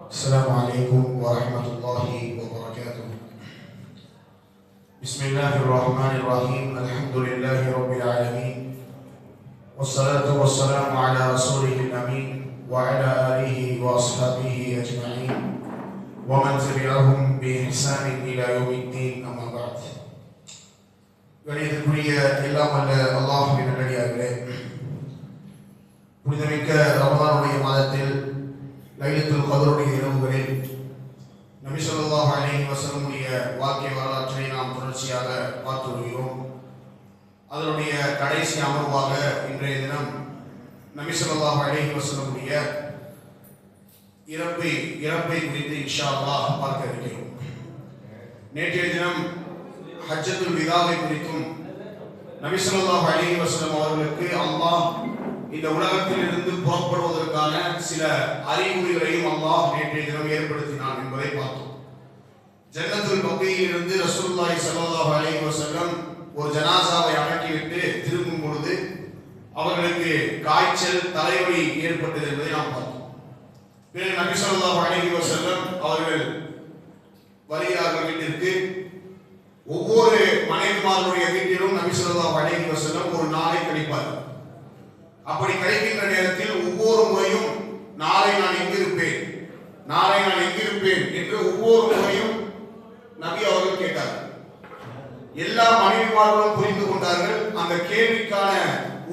السلام عليكم ورحمة الله وبركاته. بسم الله الرحمن الرحيم. الحمد لله رب العالمين، والصلاة والسلام على رسوله الأمين وعلى آله وأصحابه أجمعين ومن تبعهم بإحسان إلى يوم الدين. أما بعد. கணிதத்துக்குரிய எல்லாம் அல்ல அல்லாஹ்வின் நல்லடியார்களே, புனிதமிக்க ரமதானுடைய மாதத்தில் லைலத்துல் கத்ருடைய இரவுகளில் நபி ஸல்லல்லாஹு அலைஹி வஸல்லமுடைய வாழ்க்கை வரலாற்றை நாம் தொடர்ச்சியாக பார்த்து வருகிறோம். அதனுடைய கடைசி அமர்வாக இன்றைய தினம் நபி ஸல்லல்லாஹு அலைஹி வஸல்லமுடைய இறப்பை குறித்து இன்ஷா அல்லாஹ் பார்க்க இருக்கிறோம். நேற்றைய தினம் ஹஜ்ஜத்துல் விதாவை குறித்தும் நபி ஸல்லல்லாஹு அலைஹி வஸல்லம் அவர்களுக்கு அல்லாஹ் இந்த உலகத்தில் இருந்து புறப்படுவதற்கான சில அறிகுறிகளையும் அல்லாஹ் நேற்றைய தினம் ஏற்படுத்தினான் என்பதை பார்த்தோம். ஜன்னத்துல் பக்கீயில் இருந்து ரசூலுல்லாஹி ஸல்லல்லாஹு அலைஹி வஸல்லம் ஒரு ஜனாசாவை அடக்கிவிட்டு திரும்பும் பொழுது அவர்களுக்கு காய்ச்சல், தலைவலி ஏற்பட்டது என்பதை நாம் பார்த்தோம். பிறகு நபி ஸல்லல்லாஹு அலைஹி வஸல்லம் அவர்கள் வருகிறார்கள் வீட்டிற்கு. ஒவ்வொரு மனைவிமார்களுடைய வீட்டிலும் நபி ஸல்லல்லாஹு அலைஹி வஸல்லம் ஒரு நாளை கழிப்பார்கள். அப்படி கழிக்கின்ற நேரத்தில் ஒவ்வொரு முறையும் நாளை நான் எங்கிருப்பேன் என்று ஒவ்வொரு முறையும் நபி அவர்கள் கேட்டார்கள். எல்லா மனைவிமார்களும் புரிந்து கொண்டார்கள். அந்த கேள்விக்கான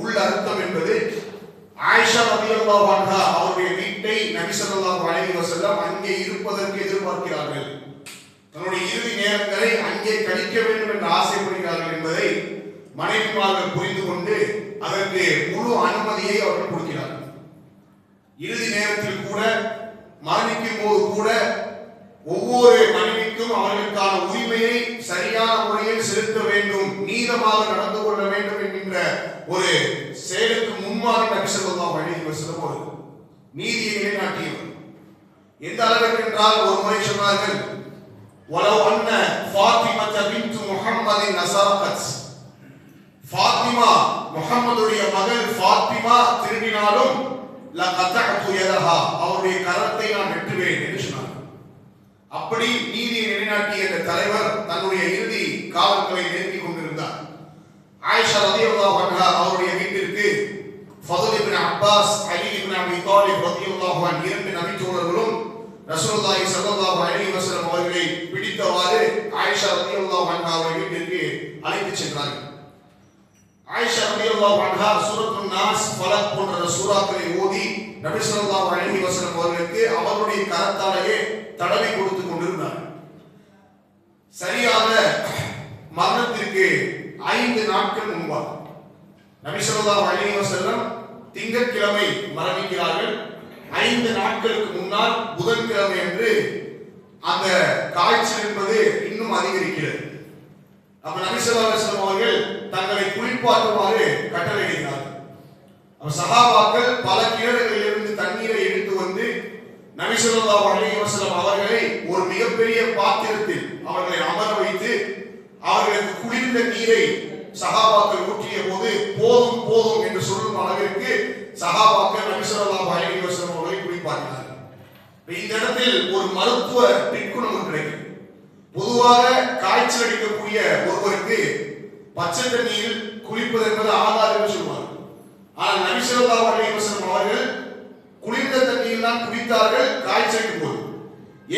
உள் அர்த்தம் என்பது ஆயிஷா ரலியல்லாஹு அன்ஹா அவருடைய வீட்டை நபி ஸல்லல்லாஹு அலைஹி வஸல்லம் அங்கே இருப்பதற்கு எதிர்பார்க்கிறார்கள். தன்னுடைய இறுதி நேரங்களை அங்கே கழிக்க வேண்டும் என்று ஆசைப்படுகிறார்கள் என்பதை மனைவிமார்கள் புரிந்து கொண்டு அதற்கு முழு அனுமதியை அவர்கள் கொடுக்கிறார்கள். இறுதி நேரத்தில் கூட, மரணிக்கும் போது கூட ஒவ்வொரு மனைவிக்கும் அவர்களுக்கான உரிமையை சரியான முறையில் செலுத்த வேண்டும், நீதமாக நடந்து கொள்ள வேண்டும் என்கின்ற ஒரு செயலுக்கு முன்மாதிரி நபி ஸல்லல்லாஹு அலைஹி வஸல்லம் ஒரு நீதியை நிலைநாட்டியவர். எந்த அளவிற்கு என்றால் ஒரு முறை சொன்னார்கள், வலவ் அன்ன ஃபாத்திமத பின்த் முஹம்மதின் நஸரகத், ஃபாத்திமா முஹம்மதுடைய மகள் ஃபாத்திமா திருடினாலும் லகதஅது யதஹா, அவருடைய கரத்தை நான் வெட்டுவேன் என்று சொன்னார். அப்படி நீதியை நிலைநாட்டிய இந்த தலைவர் தன்னுடைய இறுதி காலங்களை நெருங்கிக் கொண்டிருந்தார். ஆயிஷா ரலியல்லாஹு அன்ஹா அவருடைய வீட்டிற்கு ஃபதுல் இப்னு அப்பாஸ், அலி இப்னு அபி தாலிப் ரலியல்லாஹு அன்ஹு இரண்டு நபித்தோழர்களும் ரசூலுல்லாஹி ஸல்லல்லாஹு அலைஹி வஸல்லம் அவர்களை பிடித்தவாறு ஆயிஷா ரலியல்லாஹு அன்ஹா அவருடைய வீட்டிற்கு அழைத்துச் சென்றார்கள். ஆயிஷா ரலியல்லாஹு அன்ஹா சூரத்துன் நாஸ், ஃபலக் போன்ற சூறாக்களை ஓதி நபி ஸல்லல்லாஹு அலைஹி வஸல்லம் அவர்களுக்கு அவருடைய கரத்தாலேயே தடவி கொடுத்து கொண்டிருந்தார். சரியாக மரணத்திற்கு 5 நாட்கள் முன்பாக நபி ஸல்லல்லாஹு அலைஹி வஸல்லம் திங்கட்கிழமை மரணிக்கிறார்கள். 5 நாட்களுக்கு முன்னால் புதன்கிழமை அன்று அந்த காய்ச்சல் என்பது இன்னும் அதிகரிக்கிறது. அப்ப நபி ஸல்லல்லாஹு அலைஹி வஸல்லம் அவர்கள் தங்களை குளிப்பாட்டுமாறு கட்டளையிடுகிறார்கள். அப்ப சஹாபாக்கள் பல கிணறுகளில் இருந்து தண்ணீரை எடுத்து வந்து நபி ஸல்லல்லாஹு அலைஹி வஸல்லம் அவர்களை ஒரு மிகப்பெரிய பாத்திரத்தில் அவர்களை அமர வைத்து அவர்களுக்கு குளிர்ந்த நீரை சஹாபாக்கள் ஊற்றிய போது போதும் போதும் என்று சொல்லும் அளவிற்கு சஹாபாக்கள் நபி ஸல்லல்லாஹு அலைஹி வஸல்லம் அவர்களை குளிப்பாட்டினார்கள். இந்த இடத்தில் ஒரு மருத்துவ டிப் நமக்கு கிடைக்கும். பொதுவாக காய்ச்சல் அடிக்கக்கூடிய ஒருவருக்கு பச்சை தண்ணீரில் குளிப்பது என்பது ஆகாது என்று சொல்வார்கள். ஆனால் நபி ஸல்லல்லாஹு அலைஹி வஸல்லம் அவர்கள் குளிர்ந்த தண்ணீரில் தான் குளித்தார்கள் காய்ச்சலுக்கு போது.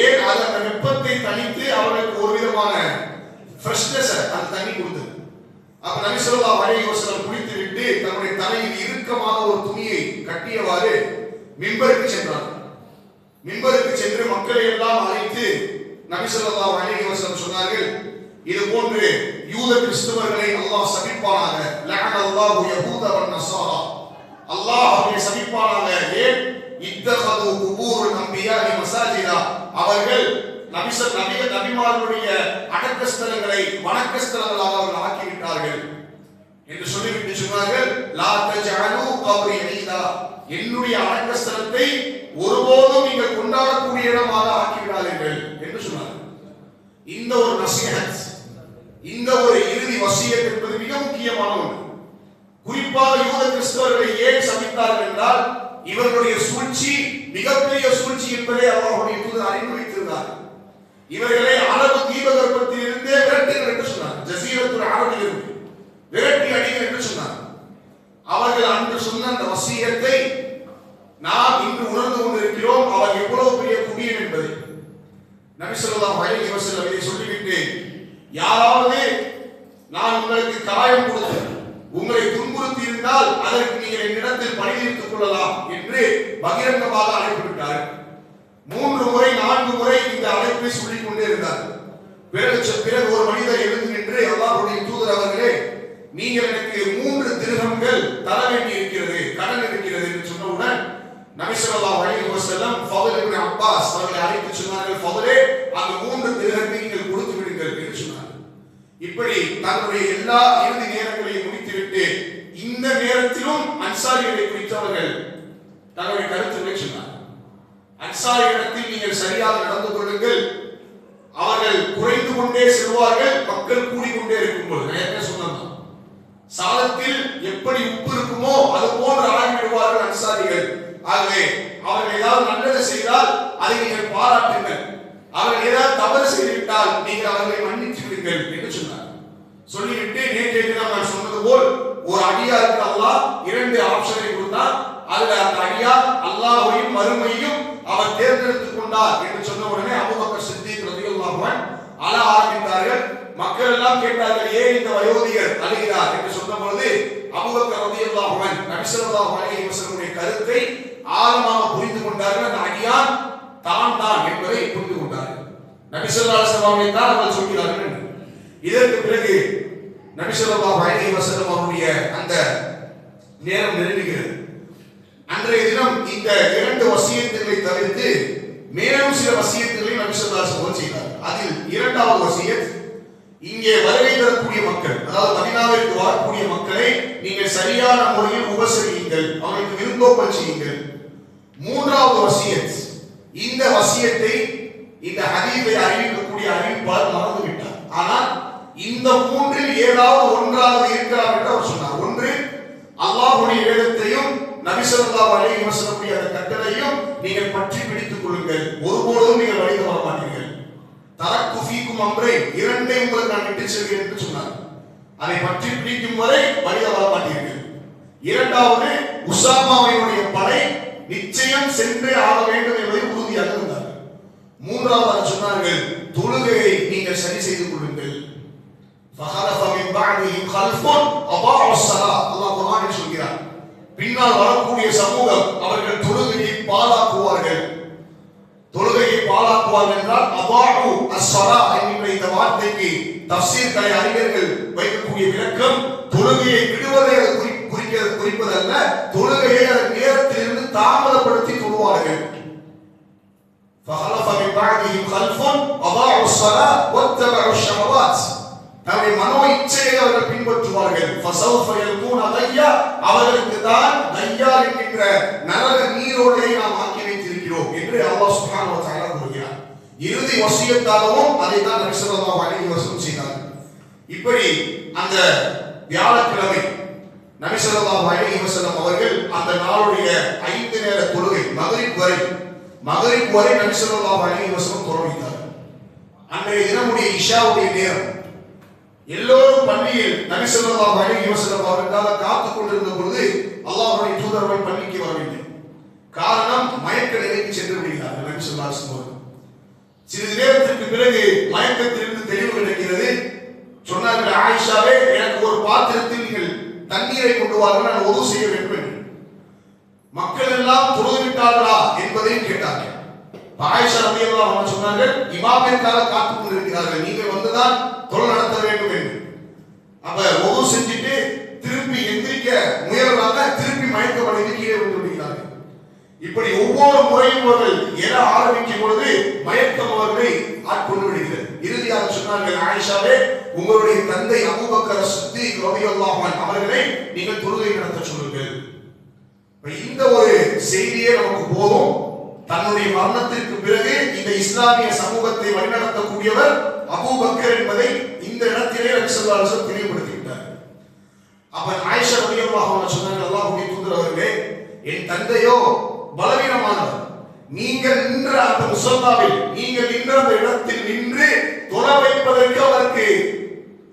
ஏன்? அது அந்த வெப்பத்தை தணித்து அவர்களுக்கு ஒரு விதமான ஃப்ரெஷ்னஸ் அந்த தண்ணி கொடுத்தது. அப்ப நபி ஸல்லல்லாஹு அலைஹி வஸல்லம் குளித்து விட்டு தன்னுடைய தலையில் இறுக்கமாக ஒரு துணியை கட்டியவாறு மிம்பருக்கு சென்றார்கள். மிம்பருக்கு சென்று மக்களை எல்லாம் அழைத்து நபி ஸல்லல்லாஹு அலைஹி வஸல்லம் சொன்னார்கள், இது போன்று யூத கிறிஸ்தவர்களை அல்லாஹ் சபிப்பானாக, லஅனல்லாஹு யஹூத வன் நஸாரா, அல்லாஹ் அவர்களை சபிப்பானாக. ஏன்? இத்தகது குபூருல் அன்பியாஇ மசாஜிதா, அவர்கள் நபிமார்களுடைய அடக்க ஸ்தலங்களை வணக்க ஸ்தலங்களாக அவர்கள் ஆக்கிவிட்டார்கள் என்று சொல்லிவிட்டு சொன்னார்கள், லா தஜஅலு கப்ரி ஈதா, என்னுடைய அடக்க ஸ்தலத்தை ஒருபோதும் நீங்கள் கொண்டாடக்கூடிய இடமாக ஆக்கிவிடாதீர்கள் என்று சொன்னார்கள். இந்த ஒரு நஸீஹத், இந்த ஒரு இறுதி வசியத் என்பது மிக முக்கியமான ஒன்று. குறிப்பாக யூத கிறிஸ்தவர்களை ஏன் சபித்தார்கள் என்றால் இவர்களுடைய சூழ்ச்சி மிகப்பெரிய சூழ்ச்சி என்பதை அல்லாஹ்வுடைய தூதர் இவர்களை அரபு தீபகற்பத்தில் இருந்தே விரட்டுங்கள் என்று சொன்னார். ஜசீரத்துல் அரபில் இருந்து விரட்டி அடிங்கள் என்று சொன்னார். அவர்கள் அன்று சொன்ன அந்த வசியத்தை நாம் இன்று உணர்ந்து கொண்டிருக்கிறோம். அவர் எவ்வளவு பெரிய குடியன் என்பதை நபி ஸல்லல்லாஹு அலைஹி வஸல்லம் இதை சொல்லிவிட்டு, யாராவது நான் உங்களுக்கு காயம் கொடுத்து உங்களை துன்புறுத்தி இருந்தால் அதற்கு நீங்கள் என்னிடத்தில் பணிதீர்த்துக் கொள்ளலாம் என்று பகிரங்கமாக அழைப்பு விட்டார். 3 முறை 4 முறை இந்த அழைப்பை சொல்லிக் கொண்டே இருந்தார். பிறகு ஒரு மனிதர் எழுந்து நின்று, அல்லாஹ்வுடைய தூதர் அவர்களே, நீங்கள் எனக்கு 3 திர்ஹம்கள் தர வேண்டி இருக்கிறது, கடன் இருக்கிறது என்று சொன்னவுடன் நபி ஸல்லல்லாஹு அலைஹி வஸல்லம் ஃபதுல் இப்னு அப்பாஸ் அவர்களை அழைத்து சொன்னார்கள், ஃபதுலே, அந்த 3 திர்ஹத்தை நீங்கள் கொடுத்து விடுங்கள் என்று சொன்னார்கள். இப்படி தன்னுடைய எல்லா இறுதி நேரங்களையும் முடித்துவிட்டு இந்த நேரத்திலும் அன்சாரிகளை குறித்தவர்கள் தங்களுடைய கருத்துக்களை சொன்னார்கள். அன்சாரிகளிடத்தில் நீங்கள் சரியாக நடந்து கொள்ளுங்கள், அவர்கள் குறைந்து கொண்டே செல்வார்கள், மக்கள் கூடிக்கொண்டே இருக்கும்போது. நேரத்தை சொன்னாங்க, சாதத்தில் எப்படி உப்பு இருக்குமோ அது போன்று ஆகிவிடுவார்கள் அன்சாரிகள். ஆகவே அவர்கள் ஏதாவது நல்லது செய்தால் அதை நீங்கள் பாராட்டுங்கள், அவர்கள் ஏதாவது தவறு செய்துவிட்டால் நீங்கள் அவர்களை மன்னித்து விடுங்கள் என்று சொன்னார். சொல்லிவிட்டு நேற்றைய தினம் நான் சொன்னது போல் ஒரு அடியாருக்கு அல்லாஹ் 2 ஆப்ஷனை கொடுத்தார். அதுல அந்த அடியார் அல்லாஹ்வையும் மறுமையும் அவர் தேர்ந்தெடுத்துக் கொண்டார் என்று சொன்ன உடனே அபூபக்கர் சித்திக் ரலியல்லாஹு அன்ஹு அழ ஆரம்பித்தார்கள். மக்கள் எல்லாம் கேட்டார்கள், ஏன் இந்த வயோதிகர் அழுகிறார் என்று சொன்ன பொழுது அபூபக்கர் ரலியல்லாஹு அன்ஹு நபி ஸல்லல்லாஹு அலைஹி வஸல்லம் கருத்தை ஆழமாக புரிந்து கொண்டார்கள். அந்த அடியான் தான் என்பதை புரிந்து கொண்டார்கள். நபி ஸல்லல்லாஹு அலைஹி வஸல்லம் தான் அவர்கள் சொல்கிறார்கள். இதற்கு பிறகு நபி ஸல்லல்லாஹு அலைஹி வஸல்லம் அவருடைய அந்த நேரம் நெருங்குகிறது. அன்றைய தினம் இந்த 2 வசியத்துகளை தவிர்த்து மேலும் சில வசியத்துகளை நபி ஸல்லல்லாஹு அலைஹி வஸல்லம் செய்தார். அதில் 2வது வசியத், இங்கே வருகை தரக்கூடிய மக்கள், அதாவது மதீனாவிற்கு வரக்கூடிய மக்களை நீங்கள் சரியான முறையில் உபசரியுங்கள், அவர்களுக்கு விருந்தோம்பல் செய்யுங்கள். 3வது வசியத், இந்த வசியத்தை இந்த ஹதீஸை அறிவிக்கக்கூடிய அறிவிப்பாளர் மறந்து விட்டார். ஆனால் இந்த 3இல் ஏதாவது ஒன்றாவது இருக்கலாம் என்று அவர் சொன்னார். ஒன்று, அல்லாஹ்வுடைய வேதத்தையும் நபி ஸல்லல்லாஹு அலைஹி வஸல்லம் அந்த கட்டளையும் நீங்கள் பற்றி பிடித்துக் கொள்ளுங்கள், ஒருபோதும் நீங்கள் வழி தவற மாட்டீர்கள். தரக்கு ஃபீக்கும் அம்ரை, 2ஐ உங்களுக்கு நான் விட்டு செல்கிறேன் என்று சொன்னார். அதை பற்றி பிடிக்கும் வரை வழி தவற மாட்டீர்கள். 2வது, உஸாமாவினுடைய படை நிச்சயம் சென்றே ஆக வேண்டும் என்பதை உறுதியாக இருந்தார். 3வது சொன்னார்கள், தொழுகையை நீங்கள் சரி செய்து கொள்ளுங்கள். ஃபஹலஃப மின் பஅதிஹிம் கல்ஃபுன் அதாஉ ஸலாத், அல்லாஹ் குர்ஆனில் சொல்கிறார், பின்னால் வரக்கூடிய சமூகம் அவர்கள் தொழுகையை பாழாக்குவார்கள். தொழுகையை பாழாக்குவார்கள் என்றால் அதாஉ அஸ்ஸலா என்கிற இந்த வார்த்தைக்கு தஃசீர் கலை அறிஞர்கள் வைக்கக்கூடிய விளக்கம், தொழுகையை விடுவதை குறிப்பதல்ல, தொழுகையை அதன் நேரத்திலிருந்து தாமதப்படுத்தி தொழுவார்கள். فخلف من بعدهم خلف اضاعوا الصلاه واتبعوا الشهوات, தன்னுடைய மனோ இச்சையை அவர்கள் பின்பற்றுவார்கள். فسوف يلقون غيا, அவர்களுக்கு தான் غيا என்கிற நரக நீரோடையை நாம் ஆக்கி வைத்திருக்கிறோம் என்று அல்லாஹ் சுப்ஹானஹு வ தஆலா கூறுகிறார். இறுதி வசியத்தாகவும் அதை தான் நபி ஸல்லல்லாஹு அலைஹி வஸல்லம் செய்தார். இப்படி அந்த வியாழக்கிழமை நபி ஸல்லல்லாஹு அலைஹி வஸல்லம் அவர்கள் அந்த நாளுடைய 5 நேர தொழுகை மக்ரிப் வரை நபி ஸல்லல்லாஹு அலைஹி வஸல்லம் தொழுவித்தார். அன்றைய தினமுடைய இஷாவுடைய நேரம் எல்லோரும் பள்ளியில் நபி ஸல்லல்லாஹு அலைஹி வஸல்லம் அவர்களுக்காக காத்துக் கொண்டிருந்த பொழுது அல்லாஹ்வுடைய தூதர்கள் பள்ளிக்கு வரவில்லை. காரணம், மயக்க நிலைக்கு சென்று விடுகிறார்கள் நபி ஸல்லல்லாஹு அலைஹி வஸல்லம். சிறிது நேரத்திற்கு பிறகு மயக்கத்திலிருந்து தெளிவு கிடைக்கிறது. சொன்னார்கள், ஆயிஷாவே, எனக்கு ஒரு பாத்திரத்தில் நீங்கள் தண்ணீரை கொண்டு வாருங்கள், நான் உது செய்ய வேண்டும். மக்கள் எல்லாம் தொழுது விட்டார்களா என்பதையும் கேட்டார்கள். ஆயிஷா ரலியல்லாஹு அன்ஹா சொன்னார்கள், இமாமிற்காக காத்துக் கொண்டிருக்கிறார்கள், நீங்கள் வந்துதான் தொழுகை நடத்த வேண்டும் என்று. அப்ப உது செஞ்சுட்டு திருப்பி எந்திரிக்க முயல்றாங்க, திருப்பி மயக்கமடைந்து கீழே விழுந்து விடுகிறார்கள். இப்படி ஒவ்வொரு முறையும் அவர்கள் எழ ஆரம்பிக்கும் பொழுது மயக்கம் அவர்களை ஆட்கொண்டு விடுகிறது. இறுதியாக சொன்னார்கள், ஆயிஷாவே, உங்களுடைய தந்தை அபூபக்கர் சித்திக் ரலியல்லாஹு அன்ஹு அவர்களை நீங்கள் தொழுகை நடத்த சொல்லுங்கள். இந்த ஒரு செய்தியே நமக்கு போதும். தன்னுடைய மரணத்திற்கு பிறகு இந்த இஸ்லாமிய சமூகத்தை வழிநடத்தக்கூடியவர் அபூபக்கர் என்பதை இந்த இடத்திலே நபி ஸல்லல்லாஹு அலைஹி வஸல்லம் தெளிவுபடுத்திவிட்டார். அப்ப ஆயிஷா ரலியல்லாஹு அன்ஹா சொன்னாங்க, அல்லாஹ்வுடைய தூதர் அவர்களே, என் தந்தையோ பலவீனமானவர், நீங்கள் நின்ற அந்த முஸல்லாவில், நீங்கள் நின்ற அந்த இடத்தில் நின்று வைப்பதற்கு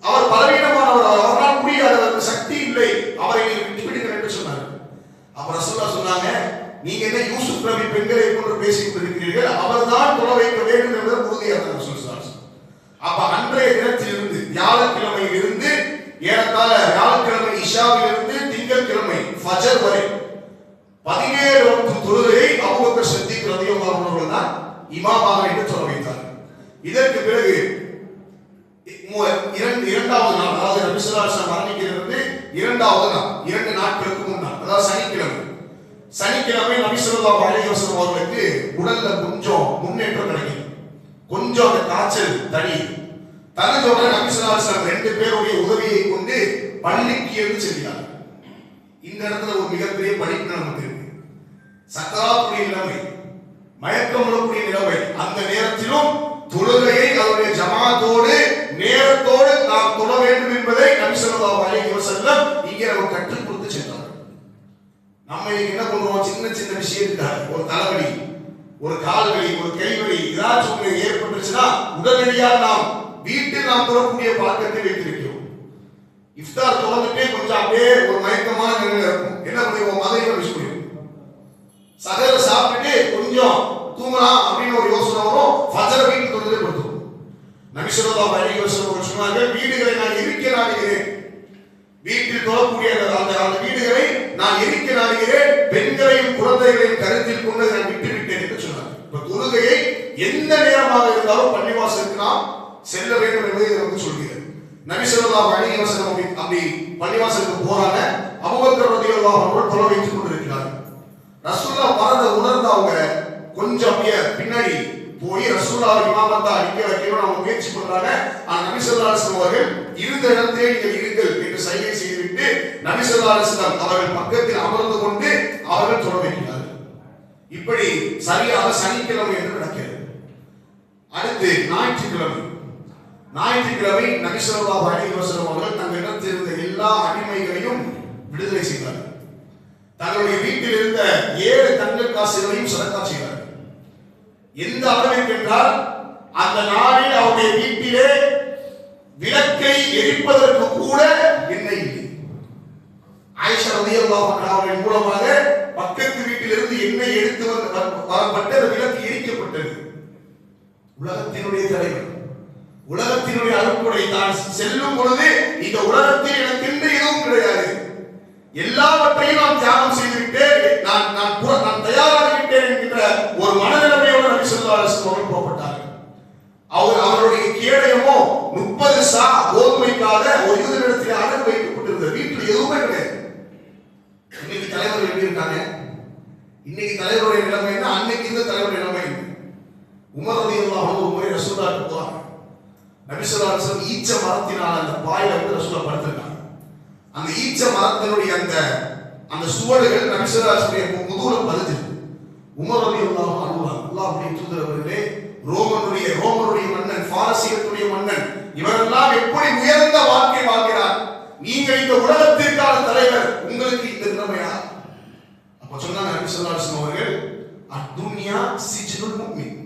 அவர் பலவீனமானவர், அவரால் முடியாது, அவருக்கு சக்தி இல்லை, அவரை விட்டுவிடுங்கள் என்று சொன்னார். அப்ப ரசூலுல்லாஹ் சொன்னாங்க, நீங்க என்ன யூசுப் நபி பெண்களை போன்று பேசிக் கொண்டிருக்கிறீர்கள், அவர்தான் தொழ வைக்க வேண்டும் என்பதை உறுதியாக ரசூலுல்லாஹ். அப்ப அன்றைய தினத்திலிருந்து வியாழக்கிழமையில் இருந்து ஏறத்தாழ வியாழக்கிழமை இஷாவிலிருந்து திங்கட்கிழமை ஃபஜர் வரை 17 வக்து தொழுகையை அபூபக்கர் சித்திக் ரலியல்லாஹு அன்ஹு அவர்கள் தான் இமாமாக என்று சொல்ல வைத்தார். இதற்கு பிறகு இரண்டாவது நாள், அதாவது நபி ஸல்லல்லாஹு அலைஹி வஸல்லம் மரணிக்கிறது இரண்டாவது நாள், 2 நாட்களுக்கு முன்னால், அதாவது சனிக்கிழமை நபி ஸல்லல்லாஹு அலைஹி வஸல்லம் அவர்களுக்கு உடல்ல கொஞ்சம் முன்னேற்றம் கிடைக்கும், கொஞ்சம் அந்த காய்ச்சல் தனதோட நபி ஸல்லல்லாஹு அலைஹி வஸல்லம் 2 பேருடைய உதவியை கொண்டு பள்ளிக்கு எழுந்து செல்கிறார். இந்த இடத்துல ஒரு மிகப்பெரிய படிப்பு நமக்கு இருக்கு. சக்கராத்துடைய நிலைமை, மயக்கம் விடக்கூடிய நிலைமை, அந்த நேரத்திலும் தொழுகையை அவருடைய ஜமாத்தோடு நேரத்தோடு நாம் தொழ வேண்டும் என்பதை நபி ஸல்லல்லாஹு அலைஹி வஸல்லம் இங்கே நமக்கு கற்றுக் கொடுத்து சென்றார். நம்ம என்ன பண்ணுவோம், சின்ன சின்ன விஷயத்துக்காக ஒரு தலைவலி, ஒரு கால்வலி, ஒரு கைவலி ஏதாச்சும் ஏற்பட்டுச்சுன்னா உடனடியாக நாம் வீட்டில் நாம் தொழக்கூடிய பழக்கத்தை வைத்திருக்கிறோம். இஃப்தார் தொழுதுட்டே கொஞ்சம் அப்படியே ஒரு மயக்கமான நிலையில இருக்கும், என்ன பண்ணுவோம், மதையில விஷ் பண்ணுவோம். சகல சாப்பிட்டுட்டு கொஞ்சம் தூங்கலாம் அப்படின்னு ஒரு யோசனை வரும், ஃபஜர் வீட்டில் தொழுதே படுத்துவோம். நபி ஸல்லல்லாஹு அலைஹி வஸல்லம் சொன்னார்கள், வீடுகளை நான் எரிக்க நாடுகிறேன், வீட்டில் தொழக்கூடிய அந்த வீடுகளை நான் எரிக்க நாடுகிறேன், பெண்களையும் குழந்தைகளையும் கருத்தில் கொண்டு நான் விட்டுவிட்டேன் என்று சொன்னார். இப்ப தொழுகையை எந்த நேரமாக இருந்தாலும் பள்ளிவாசலுக்கு நாம் செல்ல வேண்டும் என்பதை நமக்கு சொல்கிறது. நபி ஸல்லல்லாஹு அலைஹி வஸல்லம் அப்படி பள்ளிவாசலுக்கு போறாங்க, அபூபக்கர் ரலியல்லாஹு அன்ஹு தொழ வைத்துக் கொண்டிருக்கிறார். ரசூலுல்லாஹ் வரத உணர்ந்து அவங்க கொஞ்சம் அப்படியே பின்னாடி போய் ரசூலுல்லாஹ் இமாமத்தா நிக்க வைக்கணும் அவங்க முயற்சி பண்றாங்க. ஆனா நபி ஸல்லல்லாஹு அலைஹி வஸல்லம் அவர்கள் இருந்த இடத்திலே நீங்கள் இருங்கள் என்று சைகை செய்துவிட்டு நபி ஸல்லல்லாஹு அலைஹி வஸல்லம் அவர்கள் பக்கத்தில் அமர்ந்து கொண்டு அவர்கள் தொழ வைக்கிறார்கள். இப்படி சரியாக சனிக்கிழமை என்று நடக்கிறது. அடுத்து ஞாயிற்றுக்கிழமை நபி ஸல்லல்லாஹு அலைஹி வஸல்லம் அவர்கள் தங்களிடத்தில் இருந்த எல்லா அடிமைகளையும் விடுதலை செய்தார்கள். தங்களுடைய வீட்டில் இருந்த 7 தங்க காசுகளையும் சதக்கா செய்தார்கள். எந்த அளவிற்கு என்றால் அந்த நாளில் அவருடைய வீட்டிலே விளக்கை எரிப்பதற்கு கூட எண்ணெய் இல்லை. ஆயிஷா ரலியல்லாஹு அன்ஹா அவர்கள் மூலமாக பக்கத்து வீட்டிலிருந்து எண்ணெய் எடுத்து வரப்பட்ட அந்த விளக்கு எரிக்கப்பட்டது. உலகத்தினுடைய தலைவர், உலகத்தினுடைய அருட்கொடை, தான் செல்லும் பொழுது இந்த உலகத்தில் எனக்கு எதுவும் கிடையாது, எல்லாவற்றையும் நான் தியாகம் செய்துவிட்டேன், நான் தயாராகிவிட்டேன் என்கின்ற ஒரு மனநிலைமையோடு நபி ஸல்லல்லாஹு அலைஹி வஸல்லம் புறப்பட்டார்கள். அவருடைய கேடயமோ 30 சா கோதுமைக்காக ஒரு யூதனிடத்தில் அடகு வைக்கப்பட்டிருந்தது. வீட்டில் எதுவுமே கிடையாது. இன்னைக்கு தலைவர் எப்படி இருக்காங்க, இன்னைக்கு தலைவருடைய நிலைமை என்ன, அன்னைக்கு இந்த தலைவருடைய நிலைமை என்ன. உமர் ரலியல்லாஹு அன்ஹு ஒரு முறை ரசூலுல்லாஹ்க்கு போறாங்க. நபி ஸல்லல்லாஹு அலைஹி வஸல்லம் ஈச்ச மரத்தினால் அந்த பாயில வந்து ரசூலுல்லாஹ் படுத்திருக்காங்க. அந்த ஈச்ச மரத்தினுடைய அந்த சுவடுகள் நபி ஸல்லல்லாஹு அலைஹி வஸல்லம் முதுகுல பதிஞ்சது. உமர் ரலியல்லாஹு அன்ஹு அல்லாஹ்வுடைய தூதர் அவர்களே, ரோமனுடைய மன்னன், பாரசீகத்துடைய மன்னன், இவரெல்லாம் எப்படி உயர்ந்த வாழ்க்கை வாழ்கிறார், நீங்கள் இந்த உலகத்திற்கான தலைவர், உங்களுக்கு இந்த நிலைமையா? அப்ப சொன்னாங்க நபி ஸல்லல்லாஹு அலைஹி வஸல்லம் அவர்கள், அத்துன்யா சிஜ்னுல் முஃமின்,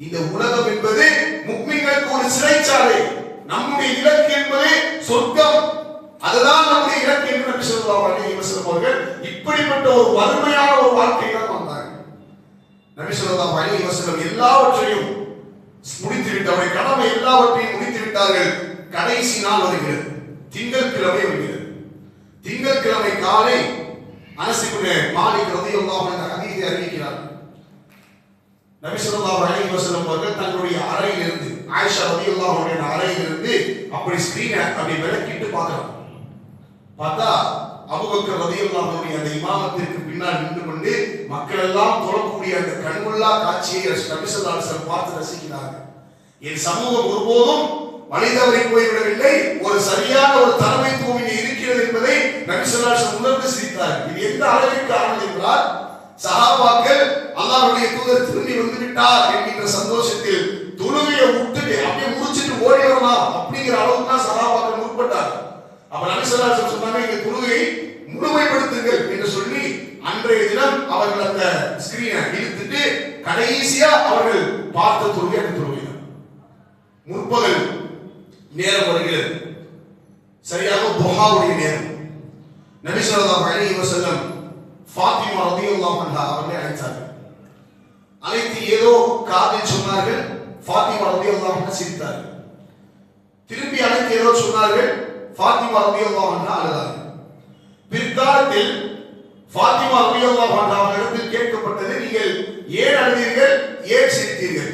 இந்த உலகம் என்பது முஃமின்களுக்கு ஒரு சிறைச்சாலை, நம்முடைய இலக்கு என்பது சொர்க்கம், அதுதான் நம்முடைய இலக்கு என்று நபி ஸல்லல்லாஹு அலைஹி வஸல்லம் அவர்கள் இப்படிப்பட்ட ஒரு வறுமையான ஒரு வாழ்க்கை தான் வந்தாங்க. நபி ஸல்லல்லாஹு அலைஹி வஸல்லம் எல்லாவற்றையும் முடித்து விட்டார்கள், கடமை எல்லாவற்றையும் முடித்து விட்டார்கள். கடைசி நாள் வருகிறது, திங்கட்கிழமை வருகிறது. திங்கட்கிழமை காலை அனஸ் இப்னு மாலிக் ரலியல்லாஹு அன்ஹு ஹதீஸை அறிவிக்கிறார். நபி ஸல்லல்லாஹு அலைஹி வஸல்லம் அவர்கள் தங்களுடைய அறையிலிருந்து, ஆயிஷா ரலியல்லாஹு அன்ஹா அறையிலிருந்து அப்படி ஸ்கிரீனை அப்படி விளக்கிட்டு பார்க்கறாங்க. பார்த்தா அபூபக்கர் ரலியல்லாஹு அன்ஹு அந்த இமாமத்திற்கு பின்னால் நின்று கொண்டு மக்கள் எல்லாம் தொழக்கூடிய அந்த கண்கொள்ளா காட்சியை நபி ஸல்லல்லாஹு அலைஹி வஸல்லம் பார்த்து ரசிக்கிறார்கள். என் சமூகம் ஒருபோதும் வழிதவறி போய்விடவில்லை, ஒரு சரியான ஒரு தலைமைத்துவம் இங்கே இருக்கிறது என்பதை நபி ஸல்லல்லாஹு அலைஹி வஸல்லம் உணர்ந்து சிரித்தார்கள். இது எந்த அளவிற்கு ஆனது என்றால், சஹாபாக்கள் அல்லாஹ்வுடைய தூதர் திரும்பி வந்து விட்டார் என்கின்ற சந்தோஷத்தில் தொழுகையை விட்டுட்டு அப்படியே முடிச்சிட்டு ஓடி வரலாம் அப்படிங்கிற அளவுக்கு தான் சஹாபாக்கள் முற்பட்டார்கள். அப்ப நபி ஸல்லல்லாஹு அலைஹி வஸல்லம் சொன்னாங்க, இந்த தொழுகையை முழுமைப்படுத்துங்கள் என்று சொல்லி அன்றைய தினம் அவர்கள் அந்த ஸ்கிரீனை இழுத்துட்டு கடைசியா அவர்கள் பார்த்த தொழுகை அந்த தொழுகை. முற்பகல் நேரம் வருகிறது. சரியாக துஹாவுடைய நேரம். நபி ஸல்லல்லாஹு அலைஹி வஸல்லம் ஃபாத்திமா ரலியல்லாஹு அன்ஹா அவர்களை அழைத்தார்கள். அழைத்து ஏதோ காதில் சொன்னார்கள். ஃபாத்திமா ரலியல்லாஹு அன்ஹா சிரித்தார்கள். திருப்பி அழைத்து ஏதோ சொன்னார்கள். ஃபாத்திமா ரலியல்லாஹு அன்ஹா அழுதார்கள். பிற்காலத்தில் ஃபாத்திமா ரலியல்லாஹு அன்ஹா அவர்களிடத்தில் கேட்கப்பட்டது, நீங்கள் ஏன் அழுதீர்கள், ஏன் சிரித்தீர்கள்?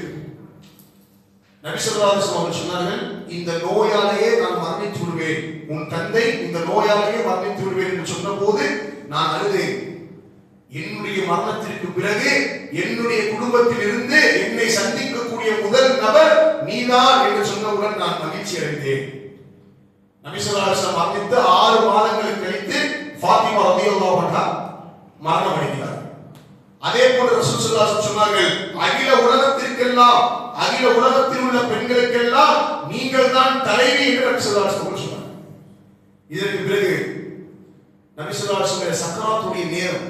நபி ஸல்லல்லாஹு அலைஹி வஸல்லம் சொன்னார்கள், இந்த நோயாலேயே நான் மரணித்து விடுவேன், உன் தந்தை இந்த நோயாலேயே மரணித்து விடுவேன் என்று சொன்னபோது நான் அழுதேன். என்னுடைய மரணத்திற்கு பிறகு என்னுடைய குடும்பத்தில் இருந்து என்னை சந்திக்கக்கூடிய முதல் நபர் நீதான் என்று சொன்னவுடன் நான் மகிழ்ச்சி அடைந்தேன். நபி ஸல்லல்லாஹு அலைஹி வஸல்லம் மரணித்து 6 மாதங்களுக்கு கழித்து ஃபாத்திமா ரலியல்லாஹு அன்ஹா மரணம் அடைந்தார். அதே போன்று ரசூல் ஸல்லல்லாஹு அலைஹி வஸல்லம் சொன்னார்கள், அகில உலகத்திற்கெல்லாம், அகில உலகத்தில் உள்ள பெண்களுக்கெல்லாம் நீங்கள் தான் தலைவி என்று நபி ஸல்லல்லாஹு அலைஹி வஸல்லம் சொன்னார். இதற்கு பிறகு நபி ஸல்லல்லாஹு அலைஹி வஸல்லம் சக்கராத்துடைய நேரம்,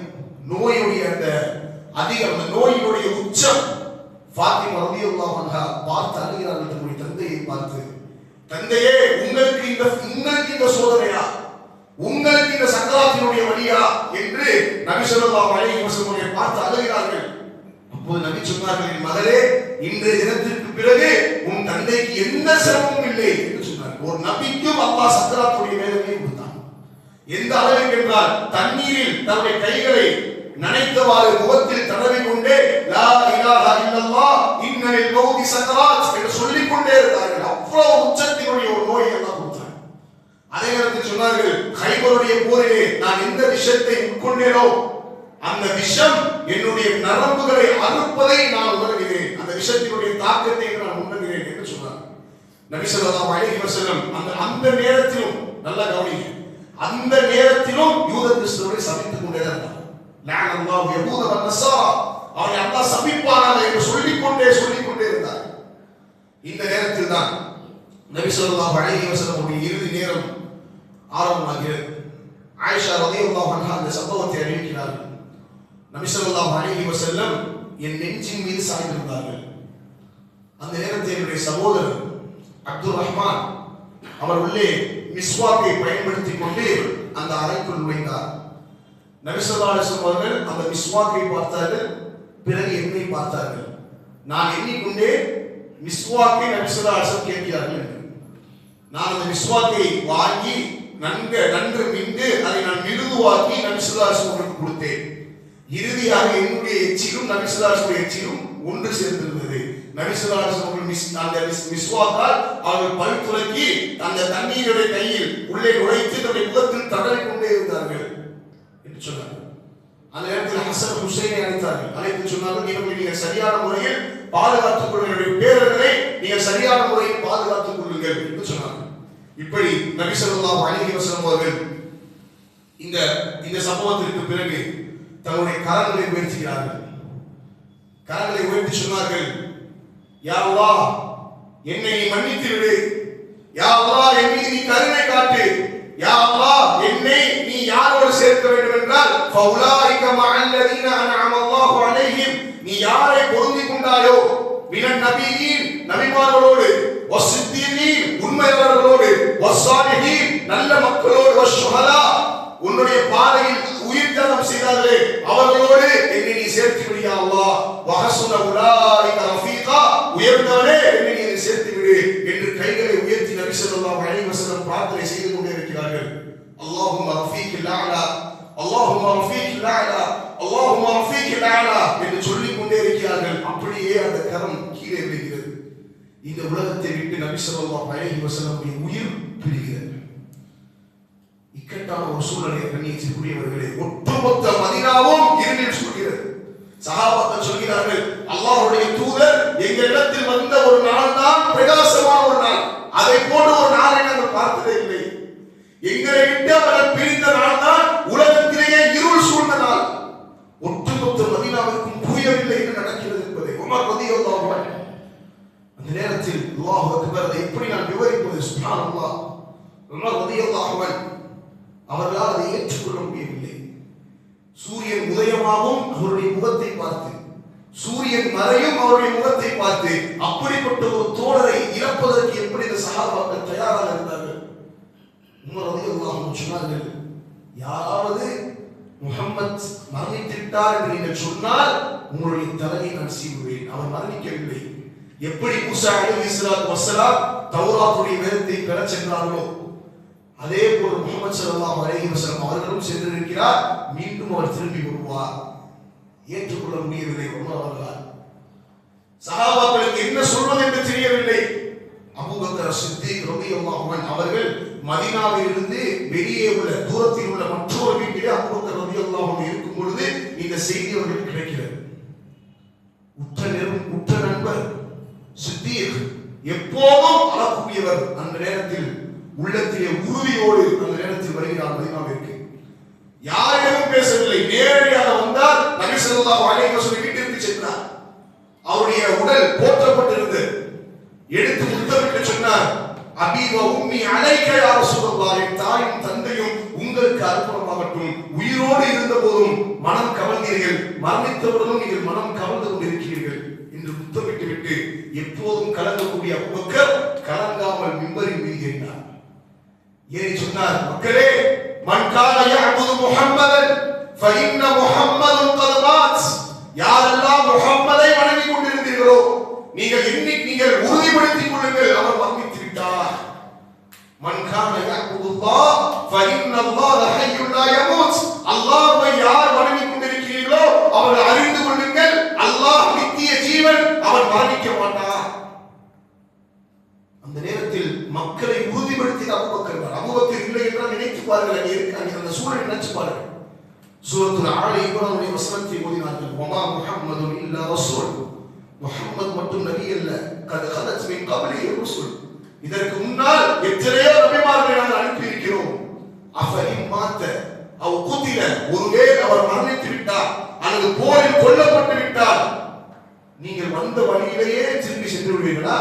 நோயுடைய அந்த அதிகம், நோயினுடைய உச்சம், ஃபாத்திமா ரலியல்லாஹு அன்ஹா பார்த்து அழுகிறார்கள் தன்னுடைய தந்தையை பார்த்து. தந்தையே, உங்களுக்கு இந்த சோதனையா, உங்களுக்கு இந்த சக்கராத்தினுடைய வழியா என்று நபி ஸல்லல்லாஹு அலைஹி வஸல்லம் பார்த்து அழுகிறார்கள். அப்போது நபி சொன்னார்கள், என் மகளே, இன்றைய தினத்திற்கு பிறகு உன் தந்தைக்கு எந்த சிரமமும் இல்லை என்று சொன்னார்கள். ஒரு நபிக்கும் அல்லாஹ் சக்கராத்துடைய வேதனையை கொடுத்தான். எந்த அளவுக்கு என்றால், தண்ணீரில் தன்னுடைய கைகளை நனைத்தவாறு முகத்தில் தடவி கொண்டே லா இலாஹா இல்லல்லாஹ் இன்னல் மௌதி சக்கராத் என்று சொல்லிக் கொண்டே இருந்தார்கள். அவ்வளவு உச்சத்தினுடைய ஒரு நோயை எல்லாம் கொடுத்தார். அதே நேரத்தில் சொன்னார்கள், கைபருடைய போரிலே நான் எந்த விஷத்தை உட்கொண்டேனோ அந்த விஷம் என்னுடைய நரம்புகளை அறுப்பதை நான் உணர்கிறேன், அந்த விஷத்தினுடைய தாக்கத்தை நான் உணர்கிறேன் என்று சொன்னார் நபி ஸல்லல்லாஹு அலைஹி வஸல்லம். அந்த நேரத்திலும் நல்ல கவனிங்க, அந்த நேரத்திலும் யூத கிறிஸ்தவரை சபித்துக் கொண்டே இருந்தார். லஅனல்லாஹு யஹூத வ நஸாரா, அவரை அல்லாஹ் சபிப்பானாக என்று சொல்லிக் கொண்டே இருந்தார். இந்த நேரத்தில் தான் நபி ஸல்லல்லாஹு அலைஹி வஸல்லம் இறுதி நேரம் ஆரம்பமாகிறது. ஆயிஷா ரலியல்லாஹு அன்ஹா அந்த சம்பவத்தை அறிவிக்கிறார்கள். நபி ஸல்லல்லாஹு அலைஹி வஸல்லம் என் நெஞ்சின் மீது சாய்ந்திருந்தார்கள். அந்த நேரத்தில் என்னுடைய சகோதரர் அப்துல் ரஹ்மான் அவர் உள்ளே மிஸ்வாக்கை பயன்படுத்திக் கொண்டு அந்த அறைக்குள் நுழைந்தார். நபி ஸல்லல்லாஹு அலைஹி வஸல்லம் அவர்கள் அந்த மிஸ்வாக்கை பார்த்தார்கள், பிறகு என்னை பார்த்தார்கள். நான் எண்ணிக்கொண்டே மிஸ்வாக்கை நபி ஸல்லல்லாஹு அலைஹி வஸல்லம் கேட்கிறார்கள் என்று. நான் அந்த மிஸ்வாக்கை வாங்கி நன்கு மிண்டு அதை நான் மிருதுவாக்கி நபி ஸல்லல்லாஹு அலைஹி வஸல்லம் கொடுத்தேன். இறுதியாக என்னுடைய எச்சிலும் நபி ஸல்லல்லாஹு அலைஹி வஸல்லம் எச்சிலும் ஒன்று சேர்ந்திருந்தது. நபி ஸல்லல்லாஹு அலைஹி வஸல்லம் அந்த மிஸ்வாக்கால் அவர்கள் பல் துலக்கி அந்த தண்ணீருடைய கையில் உள்ளே நுழைத்து தன்னுடைய முகத்தில் தடவி கொண்டே இருந்தார்கள் என்று சொன்னார்கள். அந்த நேரத்தில் ஹசன் ஹுசைனை அழைத்தார்கள். அழைத்து சொன்னார்கள், நீங்கள் சரியான முறையில் பாதுகாத்துக் கொள்ளுங்கள், பேரர்களை நீங்கள் சரியான முறையில் பாதுகாத்துக் கொள்ளுங்கள் என்று சொன்னார்கள். இப்படி நபி ஸல்லல்லாஹு அலைஹி வஸல்லம் அவர்கள் இந்த சம்பவத்திற்கு பிறகு தன்னுடைய கரங்களை உயர்த்துகிறார்கள். கரங்களை உயர்த்தி சொன்னார்கள், யா அல்லாஹ், என்னை நீ மன்னித்து விடு, யா அல்லாஹ், என் மீது நீ கருணை காட்டு, யா அல்லாஹ், என்னை நீ யாரோடு சேர்க்க வேண்டும் என்றால் ஃபௌலாயிக மஅல்லதீன அன்அம அல்லாஹு அலைஹிம், நீ யாரை பொருந்திக் கொண்டாயோ மினன் நபியீன், நபிமார்களோடு, வஸ்ஸித்தீகீன், உண்மையாளர்களோடு, வஸ்ஸாலிஹீன், நல்ல மக்களோடு, வஷ்ஷுஹதா, உன்னுடைய பாதையில் உயிர் தியாகம் செய்தார்களே அவர்களோடு என்னை நீ சேர்த்து விடு யா அல்லாஹ், வஹஸுன உலாயிக ரஃபீகா, உயர்ந்தவனே என்னை நீ சேர்த்து விடு என்று கைகளை உயர்த்தி நபி ஸல்லல்லாஹு அலைஹி வஸல்லம் பிரார்த்தனை செய்து கொண்டே இருக்கிறார்கள். அல்லாஹும்ம ரஃபீகில் அலா, அல்லாஹும்ம ரஃபீகில் அலா, அல்லாஹும்ம ரஃபீகில் அலா என்று சொல்லிக் கொண்டே இருக்கிறார்கள். அப்படியே அந்த கரம் கீழே விழுகிறது. இந்த உலகத்தை விட்டு நபி ஸல்லல்லாஹு அலைஹி வஸல்லம் உயிர் பிரிகிறது. இக்கட்டான ஒரு சூழ்நிலை கண்ணியத்திற்குரியவர்களே, ஒட்டுமொத்த மதீனாவும் இருளில் சொல்கிறது. சஹாபாக்கள் சொல்கிறார்கள், அல்லாஹ்வுடைய தூதர் எங்களிடத்தில் வந்த ஒரு நாள் தான் பிரகாசமான ஒரு நாள், அதை போன்ற ஒரு நாளை நாங்கள் பார்த்ததே இல்லை. எங்களை விட்டு அவர்கள் பிரிந்த நாள் தான் உலகத்திலேயே இருள் சூழ்ந்த நாள். ஒட்டுமொத்த மதீனாவிற்கும் புரியவில்லை என்ன நடக்கிறது என்பதை உமர் ரலியல்லாஹு அன்ஹு அந்த நேரத்தில் அல்லாஹ் அக்பர், அதை எப்படி நான் விவரிப்பது? சுப்ஹானல்லாஹ். உமர் ரலியல்லாஹு அன்ஹு அவர்களால் அதை ஏற்றுக்கொள்ள முடியவில்லை. சூரியன் உதயமாகவும் அவருடைய முகத்தை பார்த்து, சூரியன் மறையும் அவருடைய முகத்தை பார்த்து, அப்படிப்பட்ட ஒரு தோழரை இழப்பதற்கு எப்படி இந்த சஹாபாக்கள் தயாராக இருந்தார்கள். உமர் ரலியல்லாஹு அன்ஹு சொன்னார்கள், யாராவது முஹம்மத் மரணித்து விட்டார் என்று நீங்கள் சொன்னால் உங்களுடைய தலையை நான் சீவுவேன். அவர் மரணிக்கவில்லை. எப்படி மூசா அலைஹிஸ்ஸலாத்து வஸ்ஸலாம் தௌராத்துடைய வேதத்தை பெறச் சென்றார்களோ அதே போல முஹம்மது ஸல்லல்லாஹு அலைஹி வஸல்லம் அவர்களும் சென்றிருக்கிறார். மீண்டும் அவர் திரும்பி வருவார். ஏற்றுக்கொள்ள முடியவில்லை உமர் அவர்களால். சஹாபாக்களுக்கு என்ன சொல்வது என்று தெரியவில்லை. அபூபக்கர் சித்திக் ரலியல்லாஹு அன்ஹு அவர்கள் மதீனாவில் இருந்து வெளியே உள்ள தூரத்தில் உள்ள மற்றொரு வீட்டிலே அபூபக்கர் ரலியல்லாஹு அன்ஹு இருக்கும் பொழுது இந்த செய்தி அவர்களுக்கு கிடைக்கிறது. உற்ற நண்பர் சித்திக், எப்போதும் அழக்கூடியவர், அந்த நேரத்தில் உள்ளத்திலே உறுதியோடு அந்த நேரத்தில் வருகிறார் மதீனாவிற்கு. யாரிடமும் பேசவில்லை. நேரடியாக வந்தால் நபி ஸல்லல்லாஹு அலைஹி வஸல்லம் வீட்டிற்கு சென்றார். அவருடைய உடல் போற்றப்பட்டிருந்தது. எடுத்து முத்தமிட்டு சொன்னார், அபீ வ உம்மி அலைக யா ரசூலல்லாஹ், என் தாயும் தந்தையும் உங்களுக்கு அர்ப்பணமாகட்டும். உயிரோடு இருந்த போதும் மனம் கவர்ந்தீர்கள், மரணித்தவுடனும் நீங்கள் மனம் கவர்ந்து கொண்டிருக்கிறீர்கள் என்று முத்தமிட்டு விட்டு எப்போதும் கலங்கக்கூடிய அபூபக்கர் கலங்காமல் மிம்பரின் மீது ஏறினார். ஏறி சொன்னார், மக்களே, மன் கான யஅபுது முஹம்மதன் ஃபஇன்ன முஹம்மதன் கத் மாத். யாரெல்லாம் முஹம்மதை வணங்கிக் கொண்டிருந்தீர்களோ நீங்கள் உறுதிப்படுத்திக் கொள்ளுங்கள், அவர் மரணித்து விட்டார். மன் கான யஅபுதுல்லாஹ் ஃபஇன்னல்லாஹ ஹய்யுன் லா யமூத். அல்லாஹ்வை யார் வணங்கிக் கொண்டிருக்கிறீர்களோ அவர்கள் அறிந்து கொள்ளுங்கள், அல்லாஹ் நித்திய ஜீவன், அவர் மரணிக்க மாட்டார். அந்த நேரத்தில் மக்களை உறுதிப்படுத்தி அபூபக்கர். அபூபக்கர் இல்லை என்றால் நினைத்து பாருங்கள், அந்த சூழலை நினைச்சு பாருங்கள். சூரத்துல் ஆல இம்ரானுடைய வசனத்தை ஓதினார்கள், வமா முஹம்மதுன் இல்லா ரசூல். முஹம்மது மட்டும் நபி அல்ல, கத் கலத் மின் கப்லிஹி ருசுல். இதற்கு முன்னால் எத்தனையோ நபிமார்களை நாங்கள் அனுப்பி இருக்கிறோம். அஃபஇன் மாத்த அவ் குதில, ஒருவேளை அவர் மரணித்து விட்டார் அல்லது போரில் கொல்லப்பட்டு விட்டார், நீங்கள் வந்த வழியிலேயே திரும்பி சென்று விடுவீர்களா?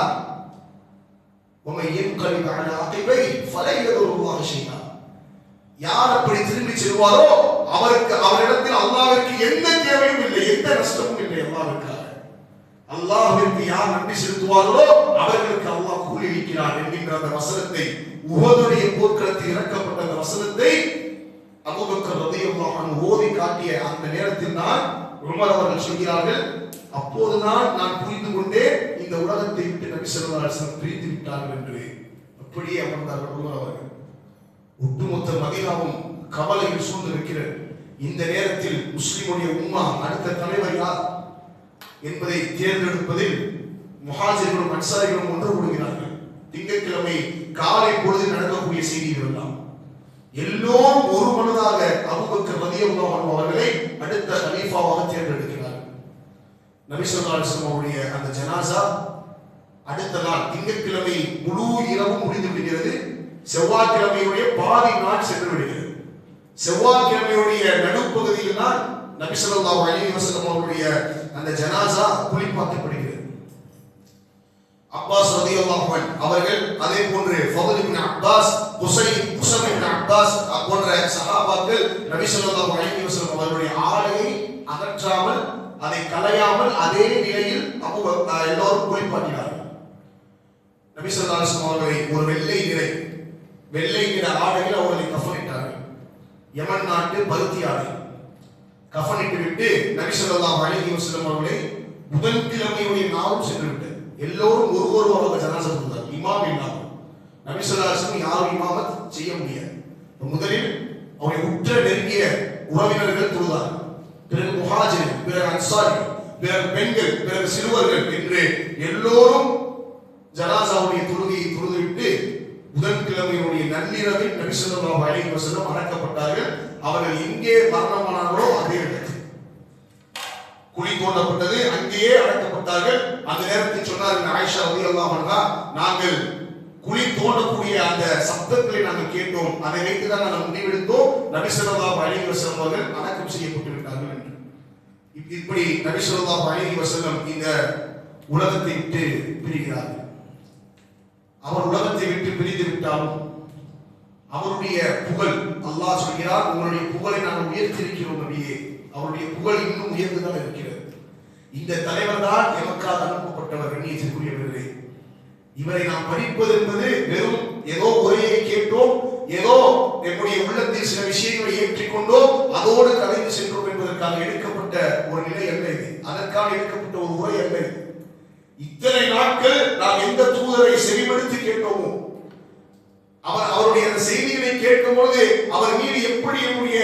யார் அப்படி திரும்பி செல்வாரோ அவரிடத்தில் அல்லாஹ்விற்கு எந்த தேவையும் இல்லை, எந்த நஷ்டமும் இல்லை. அல்லாஹ்விற்கு யார் நன்றி செலுத்துவார்களோ அவர்களுக்கு அல்லாஹ் கூலி அளிக்கிறார் என்கின்ற அந்த வசனத்தை, உஹதுடைய போர்க்களத்தில் இறக்கப்பட்ட அந்த வசனத்தை அபூபக்கர் ரலியல்லாஹு அன்ஹு ஓதி காட்டிய அந்த நேரத்தில் தான் உமர் அவர்கள் சொல்கிறார்கள், அப்போதுதான் நான் புரிந்து கொண்டேன் இந்த உலகத்தை விட்டு நபி ஸல்லல்லாஹு அலைஹி வஸல்லம் பிரிந்து விட்டார்கள் என்று. அப்படியே அமர்ந்தார்கள் உமர் அவர்கள். ஒட்டுமொத்த மதீனாவும் கவலையில் சூழ்ந்திருக்கிறது. இந்த நேரத்தில் முஸ்லிமுடைய உம்மா அடுத்த தலைவர் யார் என்பதை தேர்ந்தெடுப்பதில் முஹாஜிர்களும் அன்சாரிகளும் ஒன்று கூடுகிறார்கள். திங்கட்கிழமை காலை பொழுது நடக்கக்கூடிய செய்திகள் எல்லாம் எல்லோரும் ஒரு மனதாக அபூபக்கர் ரலியல்லாஹு அன்ஹு அவர்களை அடுத்த கலீஃபாவாக தேர்ந்தெடுக்கிறார்கள். நபி ஸல்லல்லாஹு அலைஹி வஸல்லம் அவருடைய அந்த ஜனாசா அடுத்த நாள் திங்கட்கிழமை முழு இரவும் முடிந்து விடுகிறது. செவ்வாய்க்கிழமையுடைய பாதி நாள் சென்று விடுகிறது. செவ்வாய்க்கிழமையுடைய நடுப்பகுதியில் தான் நபி ஸல்லல்லாஹு அலைஹி வஸல்லம் அவருடைய அந்த ஜனாசா குளிப்பாட்டப்படுகிறது. அப்பாஸ் ரலியல்லாஹு அன்ஹு அவர்கள், அதே போன்று ஃபதுல் இப்னு அப்பாஸ், குஸைம் இப்னு அப்பாஸ் போன்ற சஹாபாக்கள் நபி ஸல்லல்லாஹு அலைஹி வஸல்லம் அவருடைய ஆடையை அகற்றாமல், அதை களையாமல் அதே நிலையில் எல்லோரும் குளிப்பாட்டினார்கள். நபி ஸல்லல்லாஹு அலைஹி வஸல்லம் அவர்களை ஒரு வெள்ளை நிற ஆடையில் அவர்களை கஃனிட்டார்கள். யமன் நாட்டு பருத்தி ஆடை கஃனிட்டு விட்டு நபி ஸல்லல்லாஹு அலைஹி வஸல்லம் அவர்களை புதன்கிழமையுடைய நாளும் சென்று விட்டது. எல்லோரும் ஒருவராக ஜனாஸா தொழுதார்கள், இமாம் இல்லாமல். நபி ஸல்லல்லாஹு அலைஹி வஸல்லம் யாரும் இமாமத் செய்ய முடியாது. முதலில் அவருடைய உற்ற நெருங்கிய உறவினர்கள் தொழுதார்கள், பிறகு முஹாஜிர், பிறகு அன்சாரி, பிறகு பெண்கள், பிறகு சிறுவர்கள் என்று எல்லோரும் ஜனாசாவுடைய தொழுகையை தொழுதுவிட்டு புதன்கிழமையுடைய நள்ளிரவில் நபி ஸல்லல்லாஹு அலைஹி வஸல்லம் அடக்கப்பட்டார்கள். அவர்கள் எங்கே மரணமானார்களோ அதே இடத்தில் குழி தோண்டப்பட்டது, அங்கேயே அடக்கப்பட்டார்கள். அந்த நேரத்தில் சொன்னார்கள் ஆயிஷா ரலியல்லாஹு அன்ஹா, நாங்கள் குழி தோண்டக்கூடிய அந்த சப்தங்களை நாங்கள் கேட்டோம், அதை வைத்துதான் நாங்கள் முடிவெடுத்தோம், நபி ஸல்லல்லாஹு அலைஹி வஸல்லம் அவர்கள் அடக்கம் செய்யப்பட்டு விட்டார்கள் என்று. இப்படி நபி ஸல்லல்லாஹு அலைஹி வஸல்லம் இந்த உலகத்தை விட்டு பிரிகிறார்கள். அவர் உலகத்தை விட்டு பிரிந்து விட்டாலும் அவருடைய புகழ், அல்லாஹ் சொல்கிறார், உங்களுடைய புகழை நாங்கள் உயர்த்தியிருக்கிறோம் நபியே, அவருடைய புகழ் இன்னும் உயர்ந்துதான் இருக்கிறது. இந்த தலைவர் தான் எமக்காக அனுப்பப்பட்டவர். கண்ணியத்திற்குரியவர்களே, இவரை நாம் படிப்பது என்பது வெறும் ஏதோ உரையை கேட்டோம், ஏதோ நம்முடைய உள்ளத்தில் சில விஷயங்களை ஏற்றிக்கொண்டோம், அதோடு கலைந்து சென்றோம் என்பதற்காக எடுக்கப்பட்ட ஒரு நிலை அல்ல இது. அதற்காக எடுக்கப்பட்ட ஒரு உரை அல்ல இது. இத்தனை நாட்கள் நாம் எந்த தூதரை செவிமடுத்து கேட்டோமோ, அவருடைய அந்த செய்திகளை கேட்கும் பொழுது அவர் மீது எப்படி நம்முடைய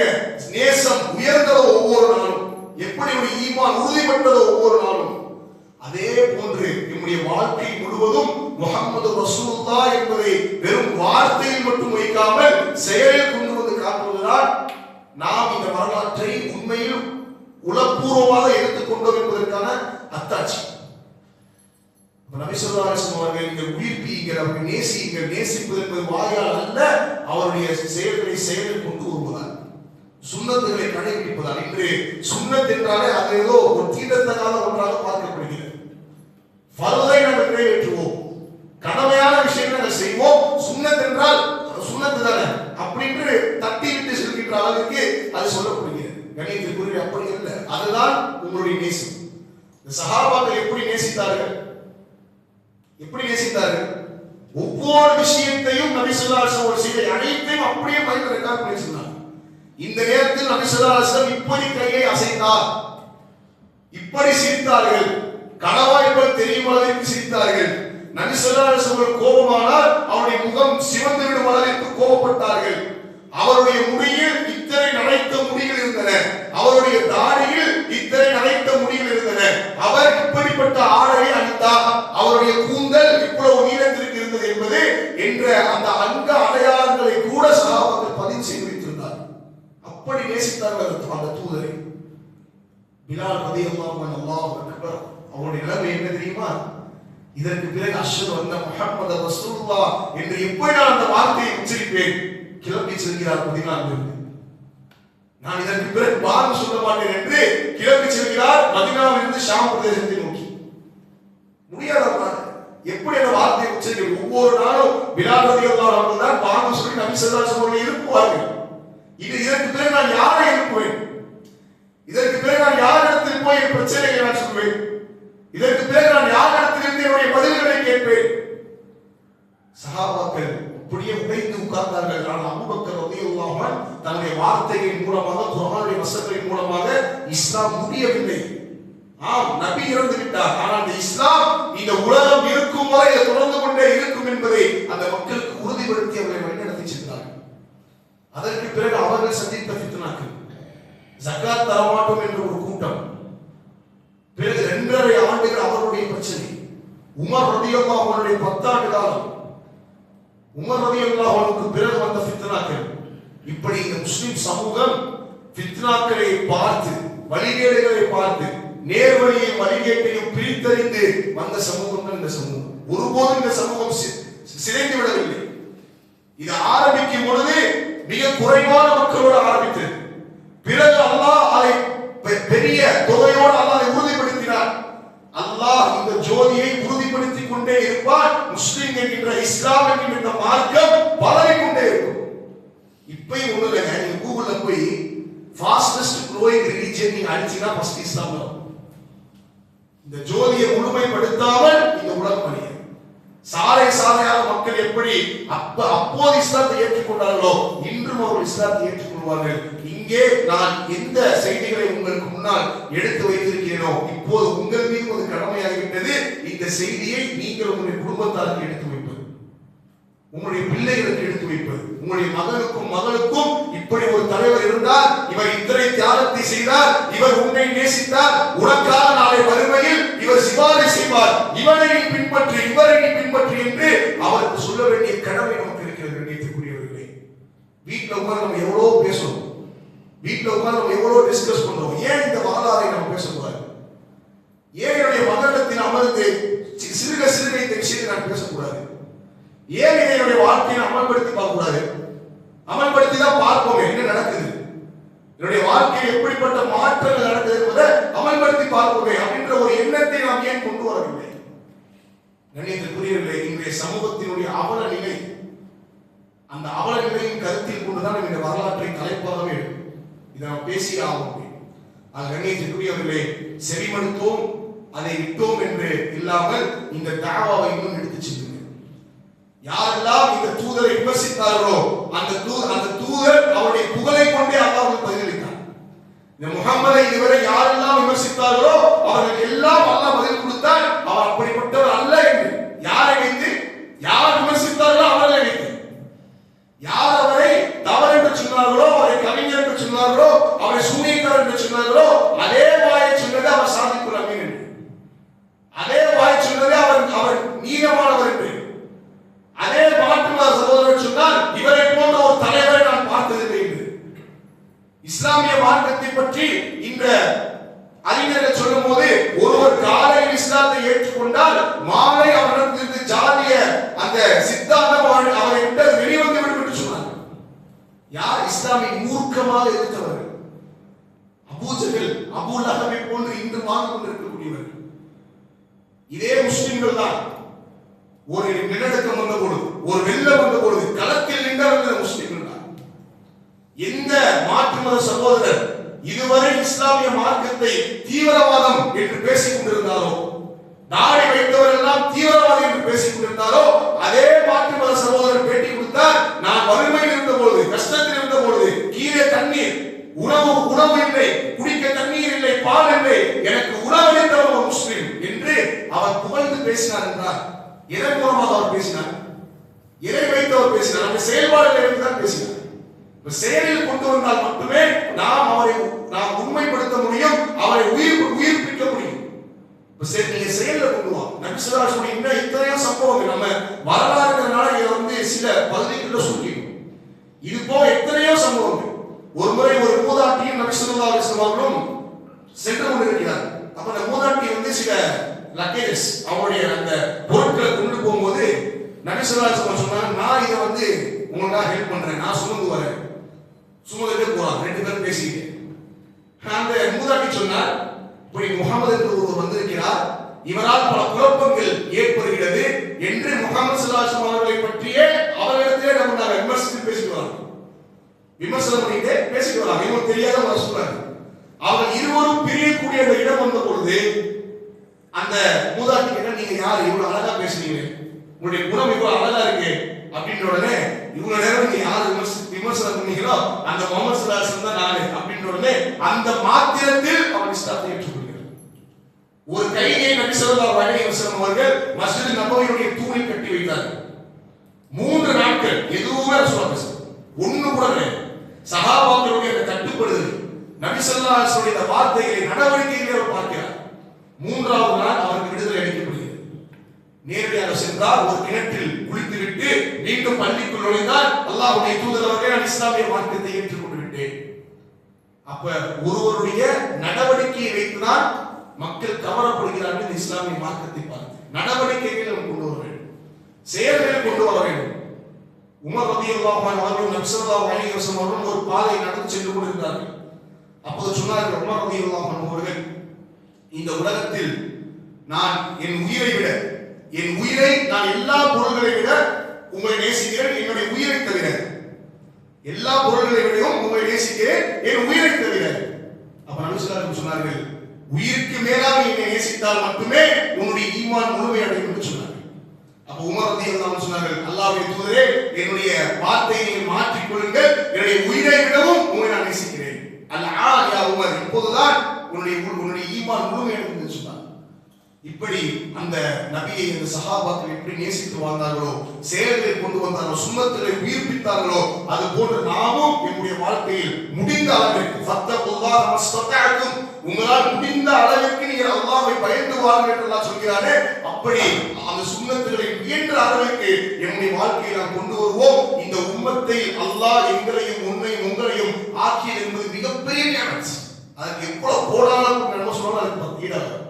நேசம் உயர்ந்ததோ ஒவ்வொரு நாளும், எப்படி ஒரு ஈமான் உறுதிப்பட்டதோ ஒவ்வொரு நாளும், அதே போன்று நம்முடைய வாழ்க்கை முழுவதும் முஹம்மது ரசூலுல்லாஹ் என்பதை வெறும் வார்த்தையில் மட்டும் வைக்காமல் செயலில் கொண்டு வந்து காட்டுவதுதான் நாம் இந்த வரலாற்றை உண்மையில் உளப்பூர்வமாக எடுத்துக்கொண்டோம் என்பதற்கான அத்தாட்சி. நபி ஸல்லல்லாஹு அலைஹி வஸல்லம் அவர்கள் நீங்கள் உயிர்ப்பியுங்கள், அவர்கள் நேசியுங்கள். நேசிப்பது என்பது வாயால் அல்ல, அவருடைய செயல்களை செயலில் கொண்டு வருவதால், சுன்னத்துகளை கடைபிடிப்பதால். இன்று சுன்னத் என்றாலே அது ஏதோ ஒரு தீண்டத்தகாத ஒன்றாக பார்க்கப்படுகிறது. ஃபர்தை நாங்கள் நிறைவேற்றுவோம், கடமையான விஷயங்களை நாங்கள் செய்வோம். சுன்னத் என்றால் சுன்னத்து தானே அப்படின்னு தட்டி விட்டு செல்கின்ற அளவுக்கு அது சொல்லப்படுகிறது. கணியத்திற்குரிய அப்படி இல்லை. அதுதான் உங்களுடைய நேசம். இந்த சஹாபாக்கள் எப்படி நேசித்தார்கள்? எப்படி நேசித்தார்கள்? ஒவ்வொரு விஷயத்தையும் நபி ஸல்லல்லாஹு அலைஹி வஸல்லம் செய்த அனைத்தையும் அப்படியே மைண்ட்ல ரெக்கார்ட் பண்ணி சொன்னாங்க. இந்த நேரத்தில் நபி ஸல்லல்லாஹு அலைஹி வஸல்லம் இப்படி கையை அசைத்தார், இப்படி சிரித்தார்கள், கனவாய்கள் தெரியும் அளவிற்கு சிரித்தார்கள். நபி ஸல்லல்லாஹு அலைஹி வஸல்லம் கோபமானால் அவருடைய முகம் சிவந்து விடும் அளவிற்கு கோபப்பட்டார்கள். அவருடைய முடியில் இத்தனை நரைத்த முடிகள் இருந்தன, அவருடைய தாடியில் இத்தனை நரைத்த முடிகள் இருந்தன. அவர் இப்படிப்பட்ட ஆடையை அணிந்தார், அவருடைய கூந்தல் இவ்வளவு நீளத்திற்கு இருந்தது என்பது என்ற அந்த அங்க அடையாளங்களை கூட சஹாபாக்கள் பதிவு செய்து வைத்திருந்தார். அப்படி நேசித்தார்கள் அந்த தூதரை. பிலால் ரலியல்லாஹு அன்ஹு, அல்லாஹு அக்பர், அவருடைய நிலைமை என்ன தெரியுமா? இதற்கு பிறகு அஷ்ஹது அன்ன முஹம்மது ரசூலுல்லாஹ் என்று எப்படி நான் அந்த வார்த்தையை உச்சரிப்பேன்? கிளம்பி செல்கிறார் மதீனாவிலிருந்து. நான் இதற்கு பிறகு பாரம் சொல்ல மாட்டேன் என்று கிளம்பி செல்கிறார் மதீனாவிலிருந்து ஷாம் பிரதேசத்தை நோக்கி. முடியாதவங்க எப்படி அந்த வார்த்தையை உச்சரிக்க? ஒவ்வொரு நாளும் பிலால் ரலியல்லாஹு அன்ஹு தான் பாரம் சொல்லி நபி ஸல்லல்லாஹு அலைஹி வஸல்லம் எழுப்புவார்கள். இதற்கு பிறகு நான் யாரை எழுப்புவேன்? இதற்கு பிறகு நான் யாரிடத்தில் போய் என் பிரச்சனைகளை நான் சொல்வேன்? இதற்கு பிறகு நான் யாரிடத்திலிருந்து என்னுடைய பதில்களை கேட்பேன்? சஹாபாக்கள் அப்படியே உடைந்து உட்கார்ந்தார்கள். ஆனால் அபூபக்கர் ரலியல்லாஹு அன்ஹு தன்னுடைய வார்த்தைகளின் மூலமாக, குர்ஆனுடைய வசனங்களின் மூலமாக இஸ்லாம் முடியவில்லை. ஆம், நபி இறந்து விட்டார், ஆனால் இந்த இஸ்லாம் இந்த உலகம் இருக்கும் வரை தொடர்ந்து கொண்டே இருக்கும் என்பதை அந்த மக்களுக்கு உறுதிப்படுத்தி அவர்களை வழிநடத்தி சென்றார்கள். அதற்கு பிறகு அவர்கள் சந்தித்த ஃபித்னாக்கள், ஜகாத் தரமாட்டோம் என்ற ஒரு கூட்டம், பிறகு 2.5 ஆண்டுகள் அவருடைய பிரச்சனை, உமர் ரலியல்லாஹு அன்ஹுடைய 10 ஆண்டு காலம், உமர் ரலியல்லாஹு அன்ஹுக்கு பிறகு வந்த ஃபித்னாக்கள். இப்படி இந்த முஸ்லிம் சமூகம் ஃபித்னாக்களை பார்த்து, வழிகேடுகளை பார்த்து, நேர்வழியை வழிகேட்டையும் பிரித்தறிந்து வந்த சமூகம் தான் இந்த சமூகம். ஒருபோதும் இந்த சமூகம் சிதைந்து விடவில்லை. இது ஆரம்பிக்கும் பொழுது மிக குறைவான மக்களோடு ஆரம்பித்தது. பிறகு அல்லாஹ் அதை பெரிய தொகையோடு அல்லாஹ் அதை உறுதிப்படுத்தினார். அல்லாஹ் இந்த ஜோதியை உறுதிப்படுத்திக் கொண்டே இருப்பார். முஸ்லிம் என்கின்ற, இஸ்லாம் என்கின்ற இந்த மார்க்கம் பரவிக் கொண்டே இருக்கும். இப்பயும் ஒண்ணு இல்லைங்க, நீங்க கூகுள்ல போய் ஃபாஸ்டஸ்ட் க்ரோயிங் ரிலிஜன் நீங்க அடிச்சீங்கன்னா ஃபர்ஸ்ட் இஸ்லாம் வரும். இந்த ஜோதியை முழுமைப்படுத்தாமல் இந்த உலகம் அழியும். சாலை சாலையாக மக்கள் எப்படி அப்போது இஸ்லாத்தை ஏற்றுக்கொண்டார்களோ இன்றும் அவர்கள் இஸ்லாத்தை ஏற்றுக்கொள்வார்கள். இங்கே நான் எந்த செய்திகளை உங்களுக்கு முன்னால் எடுத்து வைத்திருக்கிறேனோ இப்போது உங்கள் மீது ஒரு கடமையாகிவிட்டது. இந்த செய்தியை நீங்கள் உங்களுடைய குடும்பத்தாருக்கு எடுத்து வைப்பது, உங்களுடைய பிள்ளைகளுக்கு எடுத்து வைப்பது, உங்களுடைய மகனுக்கும் இப்படி ஒரு தலைவர் இருந்தால், இவர் இத்தனை தியாகத்தை செய்தார், இவர் உன்னை நேசித்தார், உனக்காக நாளை வறுமையில் இவர் சிபாரிசு செய்வார், இவரை நீ பின்பற்றி, இவரை நீ பின்பற்றி என்று அவருக்கு சொல்ல வேண்டிய கடமை நமக்கு இருக்கிறது. கண்ணியத்திற்குரியவர்களே, வீட்டில் உட்கார்ந்து நம்ம எவ்வளவு பேசுறோம், வீட்டில் உட்கார்ந்து நம்ம எவ்வளவு டிஸ்கஸ் பண்றோம். ஏன் இந்த வரலாறை நம்ம பேசக்கூடாது? ஏன் என்னுடைய மகளிடத்தில் அமர்ந்து சிறுக சிறுக இந்த விஷயத்தை நான் பேசக்கூடாது? ஏன் இதை என்னுடைய வாழ்க்கையை அமல்படுத்தி பார்க்க கூடாது? அமல்படுத்தி தான் பார்ப்போம் என்ன நடக்குது, என்னுடைய வாழ்க்கையில் எப்படிப்பட்ட மாற்றங்கள் நடக்குது என்பதை அமல்படுத்தி பார்ப்போமே அப்படின்ற ஒரு எண்ணத்தை நாம் ஏன் கொண்டு வரவில்லை? கண்ணியத்திற்குரியவர்களே, இன்றைய சமூகத்தினுடைய அவல நிலை, அந்த அவல நிலையின் கருத்தில் கொண்டுதான் இந்த வரலாற்றை தலைப்பாகவே இருக்கும். இதை நாம் பேசிய ஆகும். கண்ணியத்திற்குரியவர்களே, செவிமடுத்தோம், அதை விட்டோம் என்று இல்லாமல் இந்த தாவாவை இன்னும் எடுத்து செல்லுங்கள். யாரெல்லாம் இந்த தூதரை விமர்சித்தார்களோ அந்த தூதர் அவருடைய புகழை கொண்டே அல்லாஹ் பதிலளித்தார். இந்த முகம்மதை இதுவரை யாரெல்லாம் விமர்சித்தார்களோ அவர்களுக்கு எல்லாம் அல்லாஹ் பதில் கொடுத்தார். அவர் அப்படிப்பட்டவர் அல்ல என்று. யாரை வைத்து? யார் விமர்சித்தார்களோ அவர்களை வைத்து. யார் அவரை தவறு என்று சொன்னார்களோ, அவரை கவிஞர் என்று சொன்னார்களோ, அவரை சூனியக்காரர் என்று சொன்னார்களோ, அதே வாயை சொன்னது அவர் சாதிக்குள் அமீன் என்று. அதே வாயை சொன்னது அவர் நீதமானவர் என்று. அதே மாற்றுமத சகோதரர் சொன்னால் இவரை போன்ற ஒரு தலைவரை நான் பார்த்ததில்லை என்று. இஸ்லாமிய மார்க்கத்தை பற்றி இந்த அறிஞர்கள் சொல்லும் போது ஒருவர் காலையில் இஸ்லாத்தை ஏற்றுக்கொண்டால் மாலை அவரிடத்திலிருந்து ஜாதிய அந்த சித்தாந்தம் அவரை விட்டு வெளிவந்து விடும் என்று சொன்னார். யார்? இஸ்லாமை மூர்க்கமாக எதிர்த்தவர்கள். அபூ ஜஹல், அபூ லஹபை போன்று இன்று வாழ்ந்து கொண்டிருக்கக்கூடியவர்கள். இதே முஸ்லிம்கள் தான். ஒரு நிலநடுக்கம் வந்த பொழுது, ஒரு வெள்ளம் வந்த பொழுது களத்தில் நின்றவர்கள் முஸ்லிம்கள் தான். எந்த மாற்று மத சகோதரர் இதுவரை இஸ்லாமிய மார்க்கத்தை தீவிரவாதம் என்று பேசிக் கொண்டிருந்தாரோ, நாடை வைத்தவர் எல்லாம் தீவிரவாதி என்று பேசிக் கொண்டிருந்தாரோ, அதே மாற்று மத சகோதரர் பேட்டி கொடுத்தார். நான் வறுமையில் இருந்த பொழுது, கஷ்டத்தில் இருந்த பொழுது, கீழே தண்ணீர், உணவு இல்லை, குடிக்க தண்ணீர் இல்லை, பால் இல்லை, எனக்கு உணவளித்தவர் ஒரு முஸ்லிம் என்று அவர் புகழ்ந்து பேசினார் என்றார். எதன் மூலமாக அவர் பேசினார்? எதை வைத்து அவர் பேசினார்? அந்த செயல்பாடுகளை வைத்து தான் பேசினார். செயலில் கொண்டு வந்தால் மட்டுமே நாம் உண்மைப்படுத்த முடியும், அவரை உயிர்ப்பிக்க முடியும். நீங்க செயல்ல கொண்டு வா. நபி ஸல்லல்லாஹு அலைஹி வஸல்லம் இன்னும் இத்தனையோ சம்பவங்கள் நம்ம வரலாறுனால இதை சில பகுதிக்குள்ள சொல்லிடும். இது போல எத்தனையோ சம்பவங்கள். ஒரு முறை ஒரு மூதாட்டியும் நபி ஸல்லல்லாஹு அலைஹி வஸல்லம் அவர்களும் சென்று கொண்டிருக்கிறார். அப்ப அந்த மூதாட்டி சில லக்கேஜஸ் அவருடைய அந்த பொருட்களை கொண்டு போகும்போது நபி ஸல்லல்லாஹு அலைஹி வஸல்லம் சொன்னாங்க, நான் இதை உங்களுக்காக ஹெல்ப் பண்றேன், நான் சுமந்து வரேன். சுமந்துட்டே போறாங்க, ரெண்டு பேரும் பேசிக்கிட்டு. அந்த மூதாட்டி சொன்னார், இப்படி முகமது என்று ஒருவர் வந்திருக்கிறார், இவரால் பல குழப்பங்கள் ஏற்படுகிறது என்று முகமது ஸல்லல்லாஹு அலைஹி வஸல்லம் அவர்களை பற்றியே அவர்களிடத்திலே நம்ம விமர்சனம் பேசிட்டு வரோம். விமர்சனம் பண்ணிட்டு பேசிட்டு வரோம். இவங்க தெரியாத ஒரு சொல்றாங்க. அவர்கள் இருவரும் பிரியக்கூடிய அந்த இடம் வந்த பொழுது அந்த மூதாட்டி கிட்ட, நீங்க யார் இவ்வளவு அழகா பேசுறீங்க, உங்களுடைய குணம் இவ்வளவு அழகா இருக்கு அப்படின்ற உடனே, இவ்வளவு நேரம் நீங்க யார் விமர்சனம் பண்ணீங்களோ அந்த முகமது ஸல்லல்லாஹு அலைஹி வஸல்லம் தான் நானு அப்படின்ற உடனே அந்த மாத்திரத்தில் அவர் இஸ்லாத்தை ஏற்றுக்கொள்கிறார். ஒரு கைதியை நபி ஸல்லல்லாஹு அலைஹி வஸல்லம் அவர்கள் மஸ்ஜித் நபவியுடைய தூணில் கட்டி வைத்தார்கள். 3 நாட்கள் எதுவுமே ரசூலுல்லாஹ் ஒண்ணு கூட கிடையாது. சஹாபாக்களுடைய அந்த கட்டுப்படுதல், நபி ஸல்லல்லாஹு அலைஹி வஸல்லம் வார்த்தைகளை, நடவடிக்கைகளை அவர் பார்க்கிறார். 3வது நாள் அவருக்கு விடுதலை அளிக்கப்படுகிறது. நேரடியாக சென்றார், ஒரு கிணற்றில் குளித்துவிட்டு மீண்டும் பள்ளிக்குள் நுழைந்தார். அல்லாஹ்வுடைய தூதர் அவர்களே, நான் இஸ்லாமிய மார்க்கத்தை ஏற்றுக்கொண்டு விட்டேன். அப்ப ஒருவருடைய நடவடிக்கையை வைத்துதான் மக்கள் கவரப்படுகிறார்கள். இந்த இஸ்லாமிய மார்க்கத்தை பார்த்து நடவடிக்கைகளை கொண்டு வர வேண்டும், செயல்களை கொண்டு வர வேண்டும். உமர் ரலியல்லாஹு அன்ஹு அவர்கள் நபி ஸல்லல்லாஹு அலைஹி வஸல்லம் அவர்கள் ஒரு பாதை நடந்து சென்று கொண்டிருந்தார்கள். அப்போது சொன்னார்கள், உமர் ரலியல்லாஹு அன்ஹு அவர்கள், இந்த உலகத்தில் நான் என் உயிரை நான் எல்லா பொருள்களை விட உங்களை நேசிக்கிறேன், என்னுடைய உயிரை தவிர. எல்லா பொருள்களை விடவும் உங்களை நேசிக்கிறேன், என் உயிரை தவிர. அப்ப நபி ஸல்லல்லாஹு அலைஹி வஸல்லம் சொன்னார்கள், உயிருக்கு மேலாக என்னை நேசித்தால் மட்டுமே உன்னுடைய ஈமான் முழுமையடையும் என்று சொன்னார்கள். அப்ப உமர் ரலியல்லாஹு அன்ஹு சொன்னார்கள், அல்லாஹ்வுடைய தூதரே, என்னுடைய வார்த்தையை நீங்கள் மாற்றிக் கொள்ளுங்கள், என்னுடைய உயிரை விடவும் உங்களை நான் நேசிக்கிறேன். அல்-ஆன் யா உமர், இப்போதுதான் உன்னுடைய ஈமான் முழுமையடையும் என்று சொன்னார். இப்படி அந்த நபியை, அந்த சஹாபாக்கள் எப்படி நேசித்து வாழ்ந்தார்களோ, செயல்களை கொண்டு வந்தார்களோ, சுன்னத்துகளை உயிர்ப்பித்தார்களோ, அது போன்று நாமும் நம்முடைய வாழ்க்கையில் முடிந்த அளவிற்கு ஃபத்தகுல்லாஹ மஸ்ததஅதும், உங்களால் முடிந்த அளவிற்கு நீங்கள் அல்லாஹ்வை பயந்து வாழுங்கள் என்று அல்லாஹ் சொல்கிறானே, அப்படி அந்த சுன்னத்துகளை இயன்ற அளவிற்கு நம்முடைய வாழ்க்கையில் நாம் கொண்டு வருவோம். இந்த உம்மத்தை அல்லாஹ் எங்களையும் உங்களையும் ஆக்கியது என்பது மிகப்பெரிய நியமத். அதுக்கு எவ்வளவு போனாலும் நம்ம சொன்னாலும் அதுக்கு ஈடாகும்.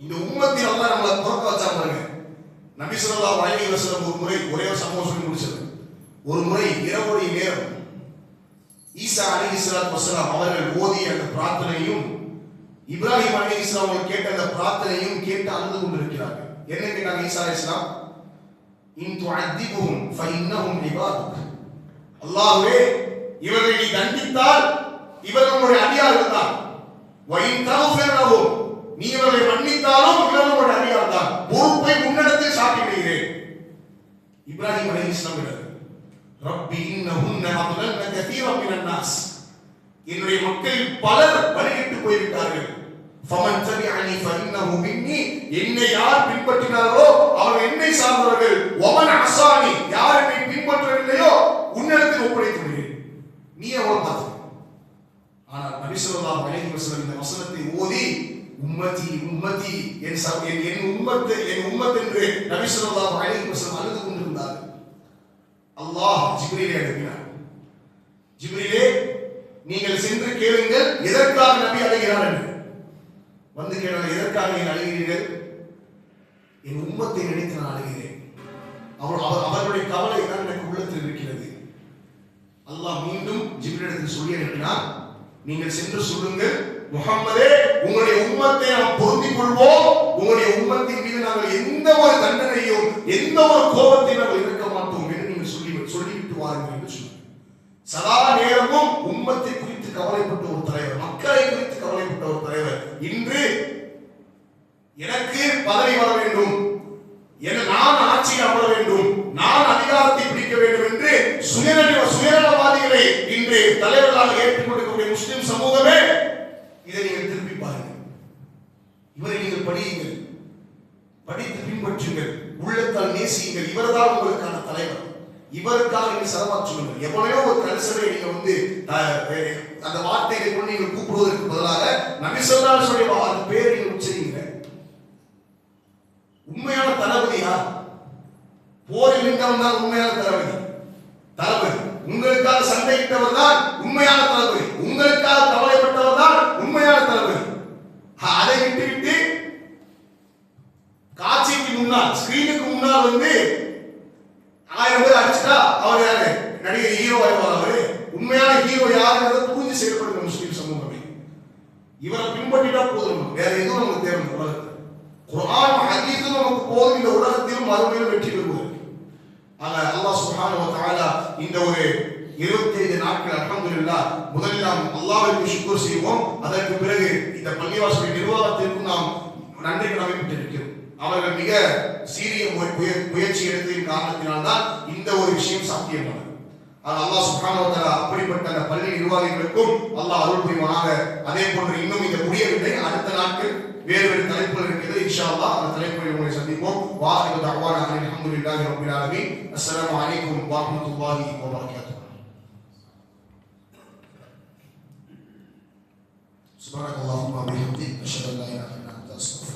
இந்த உம்மத்தில் அல்லாஹ் நம்மளை துறக்க வச்சாங்க. நபி ஸல்லல்லாஹு அலைஹி வஸல்லம் ஒரு முறை ஒரே சம்பவம் சொல்லி முடிச்சது. ஒரு முறை இரவுடைய நேரம் ஈசா அலைஹிஸ்ஸலாத்து வஸலாம் அவர்கள் ஓதிய அந்த பிரார்த்தனையும் இப்ராஹிம் அலைஹிஸ்ஸலாம் அவர்கள் கேட்ட அந்த பிரார்த்தனையும் கேட்டு அழுது கொண்டிருக்கிறார்கள். என்ன கேட்டாங்க ஈசா அலைஹிஸ்ஸலாம்? இன் துஅதிபுஹும் ஃபஇன்னஹும் இபாதுக், அல்லாஹ்வே இவர்களை நீ தண்டித்தால் இவர்களுடைய அடியார்கள் தான். வஇன் தக்ஃபிர் லஹும், நீ இவர்களை மன்னித்தாலும் இவர்களுடைய அடியார் தான். பொறுப்பை உன்னிடத்தில் சாட்டி விடுகிறேன். இப்ராஹிம் அலைஹிஸ்ஸலாம் ரப்பி இன்னஹுன்ன அضللن كثيرا من الناس, என்னுடைய மக்கள் பலர் வழிகெட்டு போய்விட்டார்கள். ஃபமன் தபிஅனி ஃபஇன்னஹு மின்னி, என்னை யார் பின்பற்றினார்களோ அவர்கள் என்னை சார்ந்தவர்கள். வமன் அஸானி, யார் என்னை பின்பற்றவில்லையோ உன்னிடத்தில் ஒப்படைத்து விடுகிறேன், நீ அவளை பார்த்து. ஆனால் நபி ஸல்லல்லாஹு அலைஹி வஸல்லம் இந்த வசனத்தை ஓதி உம்மதி உம்மதி என் உம்மத் என்று நபி ஸல்லல்லாஹு அலைஹி வஸல்லம் அழுது கொண்டிருந்தார்கள். அல்லாஹ் ஜிப்ரீலை அனுப்பினார். ஜிப்ரீலே, நீங்கள் சென்று கேளுங்கள் எதற்காக நபி அழுகிறார் என்று. வந்து கேளுங்கள், எதற்காக நீங்கள் அழுகிறீர்கள்? என் உம்மத்தை நினைத்து நான் அழுகிறேன். அவர்களுடைய கவலை தான் எனக்கு உள்ளத்தில் இருக்கிறது. அல்லாஹ் மீண்டும் ஜிப்ரீலிடத்தில் சொல்லி அனுப்பினார், நீங்கள் சென்று சொல்லுங்கள், முஹம்மதே, உங்களுடைய உம்மத்தை நாம் பொருந்திக் கொள்வோம், உங்களுடைய உம்மத்தின் மீது நாங்கள் எந்த ஒரு தண்டனையும் எந்த ஒரு கோபத்தையும் நாங்கள் இருக்க மாட்டோம் என்று நீங்கள் சொல்லிவிட்டு வாருங்கள் என்று சொன்னார். சதா நேரமும் உம்மத்தை குறித்து கவலைப்பட்ட ஒரு தலைவர், மக்களை குறித்து கவலைப்பட்ட ஒரு தலைவர், இன்று எனக்கு பதவி வர வேண்டும், நான் ஆட்சியில் அமர வேண்டும், நான் அதிகாரத்தை பிடிக்க வேண்டும் என்று சுயநலவாதிகளை இன்று தலைவர்களாக ஏற்றுக்கொண்டிருக்கக்கூடிய முஸ்லிம் சமூகமே, இதை நீங்கள் திருப்பி பாருங்கள். இவரை நீங்கள் படியுங்கள், படித்து பின்பற்றுங்கள், உள்ளத்தால் நேசியுங்கள். இவர்தான் உங்களுக்கான தலைவர், இவருக்காக நீங்கள் சரமாற்றுங்கள். எவ்வளவோ ஒரு கரிசனை நீங்க அந்த வார்த்தைகளை கொண்டு நீங்கள் கூப்பிடுவதற்கு பதிலாக நபி ஸல்லல்லாஹு அலைஹி வஸல்லம் அந்த பேரை நீங்கள் உச்சரிங்க. உண்மையான தளபதியா? போரில் நின்றவன் தான் உண்மையான தளபதி. உங்களுக்காக சண்டையிட்டவர் தான் உண்மையான தளபதி, உங்களுக்காக கவலைப்பட்டவர் தான் உண்மையான தளபதி. அதை விட்டுவிட்டு காட்சிக்கு முன்னால், ஸ்கிரீனுக்கு முன்னால் 1000 பேர் அடிச்சுட்டா அவர் யாரு? நடிகர், ஹீரோ ஆயிடுவார். அவரு உண்மையான ஹீரோ யாருன்றதை புரிஞ்சு செயல்படுங்க முஸ்லிம் சமூகமே. இவரை பின்பற்றிட்டா போதும், வேற எதுவும் நமக்கு தேவை. குர்ஆன் ஹதீஸும் நமக்கு போதும், இந்த உலகத்திலும் மறுமையிலும் வெற்றி பெறுவது. ஆக அல்லாஹ் சுப்ஹானஹு வ தஆலா இந்த ஒரு 25 நாட்கள் அல்ஹம்துலில்லாஹ் முதலில் நாம் அல்லாஹ்வுக்கு ஷுக்ர் செய்வோம். அதற்கு பிறகு இந்த பள்ளிவாசல் நிர்வாகத்திற்கும் நாம் நன்றி கடமைப்பட்டிருக்கிறோம். அவர்கள் மிக சீரிய முயற்சி எடுத்ததின் காரணத்தினால்தான் இந்த ஒரு விஷயம் சாத்தியமானது. அல்லாஹ் சுப்ஹானஹு வ தஆலா அப்படிப்பட்ட அந்த பள்ளி நிர்வாகிகளுக்கும் அல்லாஹ் அருள் புரிவானாக. அதே போன்று இன்னும் இந்த முடியவில்லை, அடுத்த நாட்கள் வேறு வேறு தலைப்புகள் இருக்கிறது. இன்ஷா அல்லாஹ் அந்த தலைப்புகளில் உங்களை சந்திப்போம். வாஹிரு தஅவானா அல்ஹம்துலில்லாஹி ரப்பில் ஆலமீன். அஸ்ஸலாமு அலைக்கும் வ ரஹ்மத்துல்லாஹி வ பரகாத்துஹு. சுப்ஹானல்லாஹி வ பிஹம்திஹி அஷ்ஹது அல்லா இலாஹா இல்லா அன்த அஸ்தக்ஃபிருக்க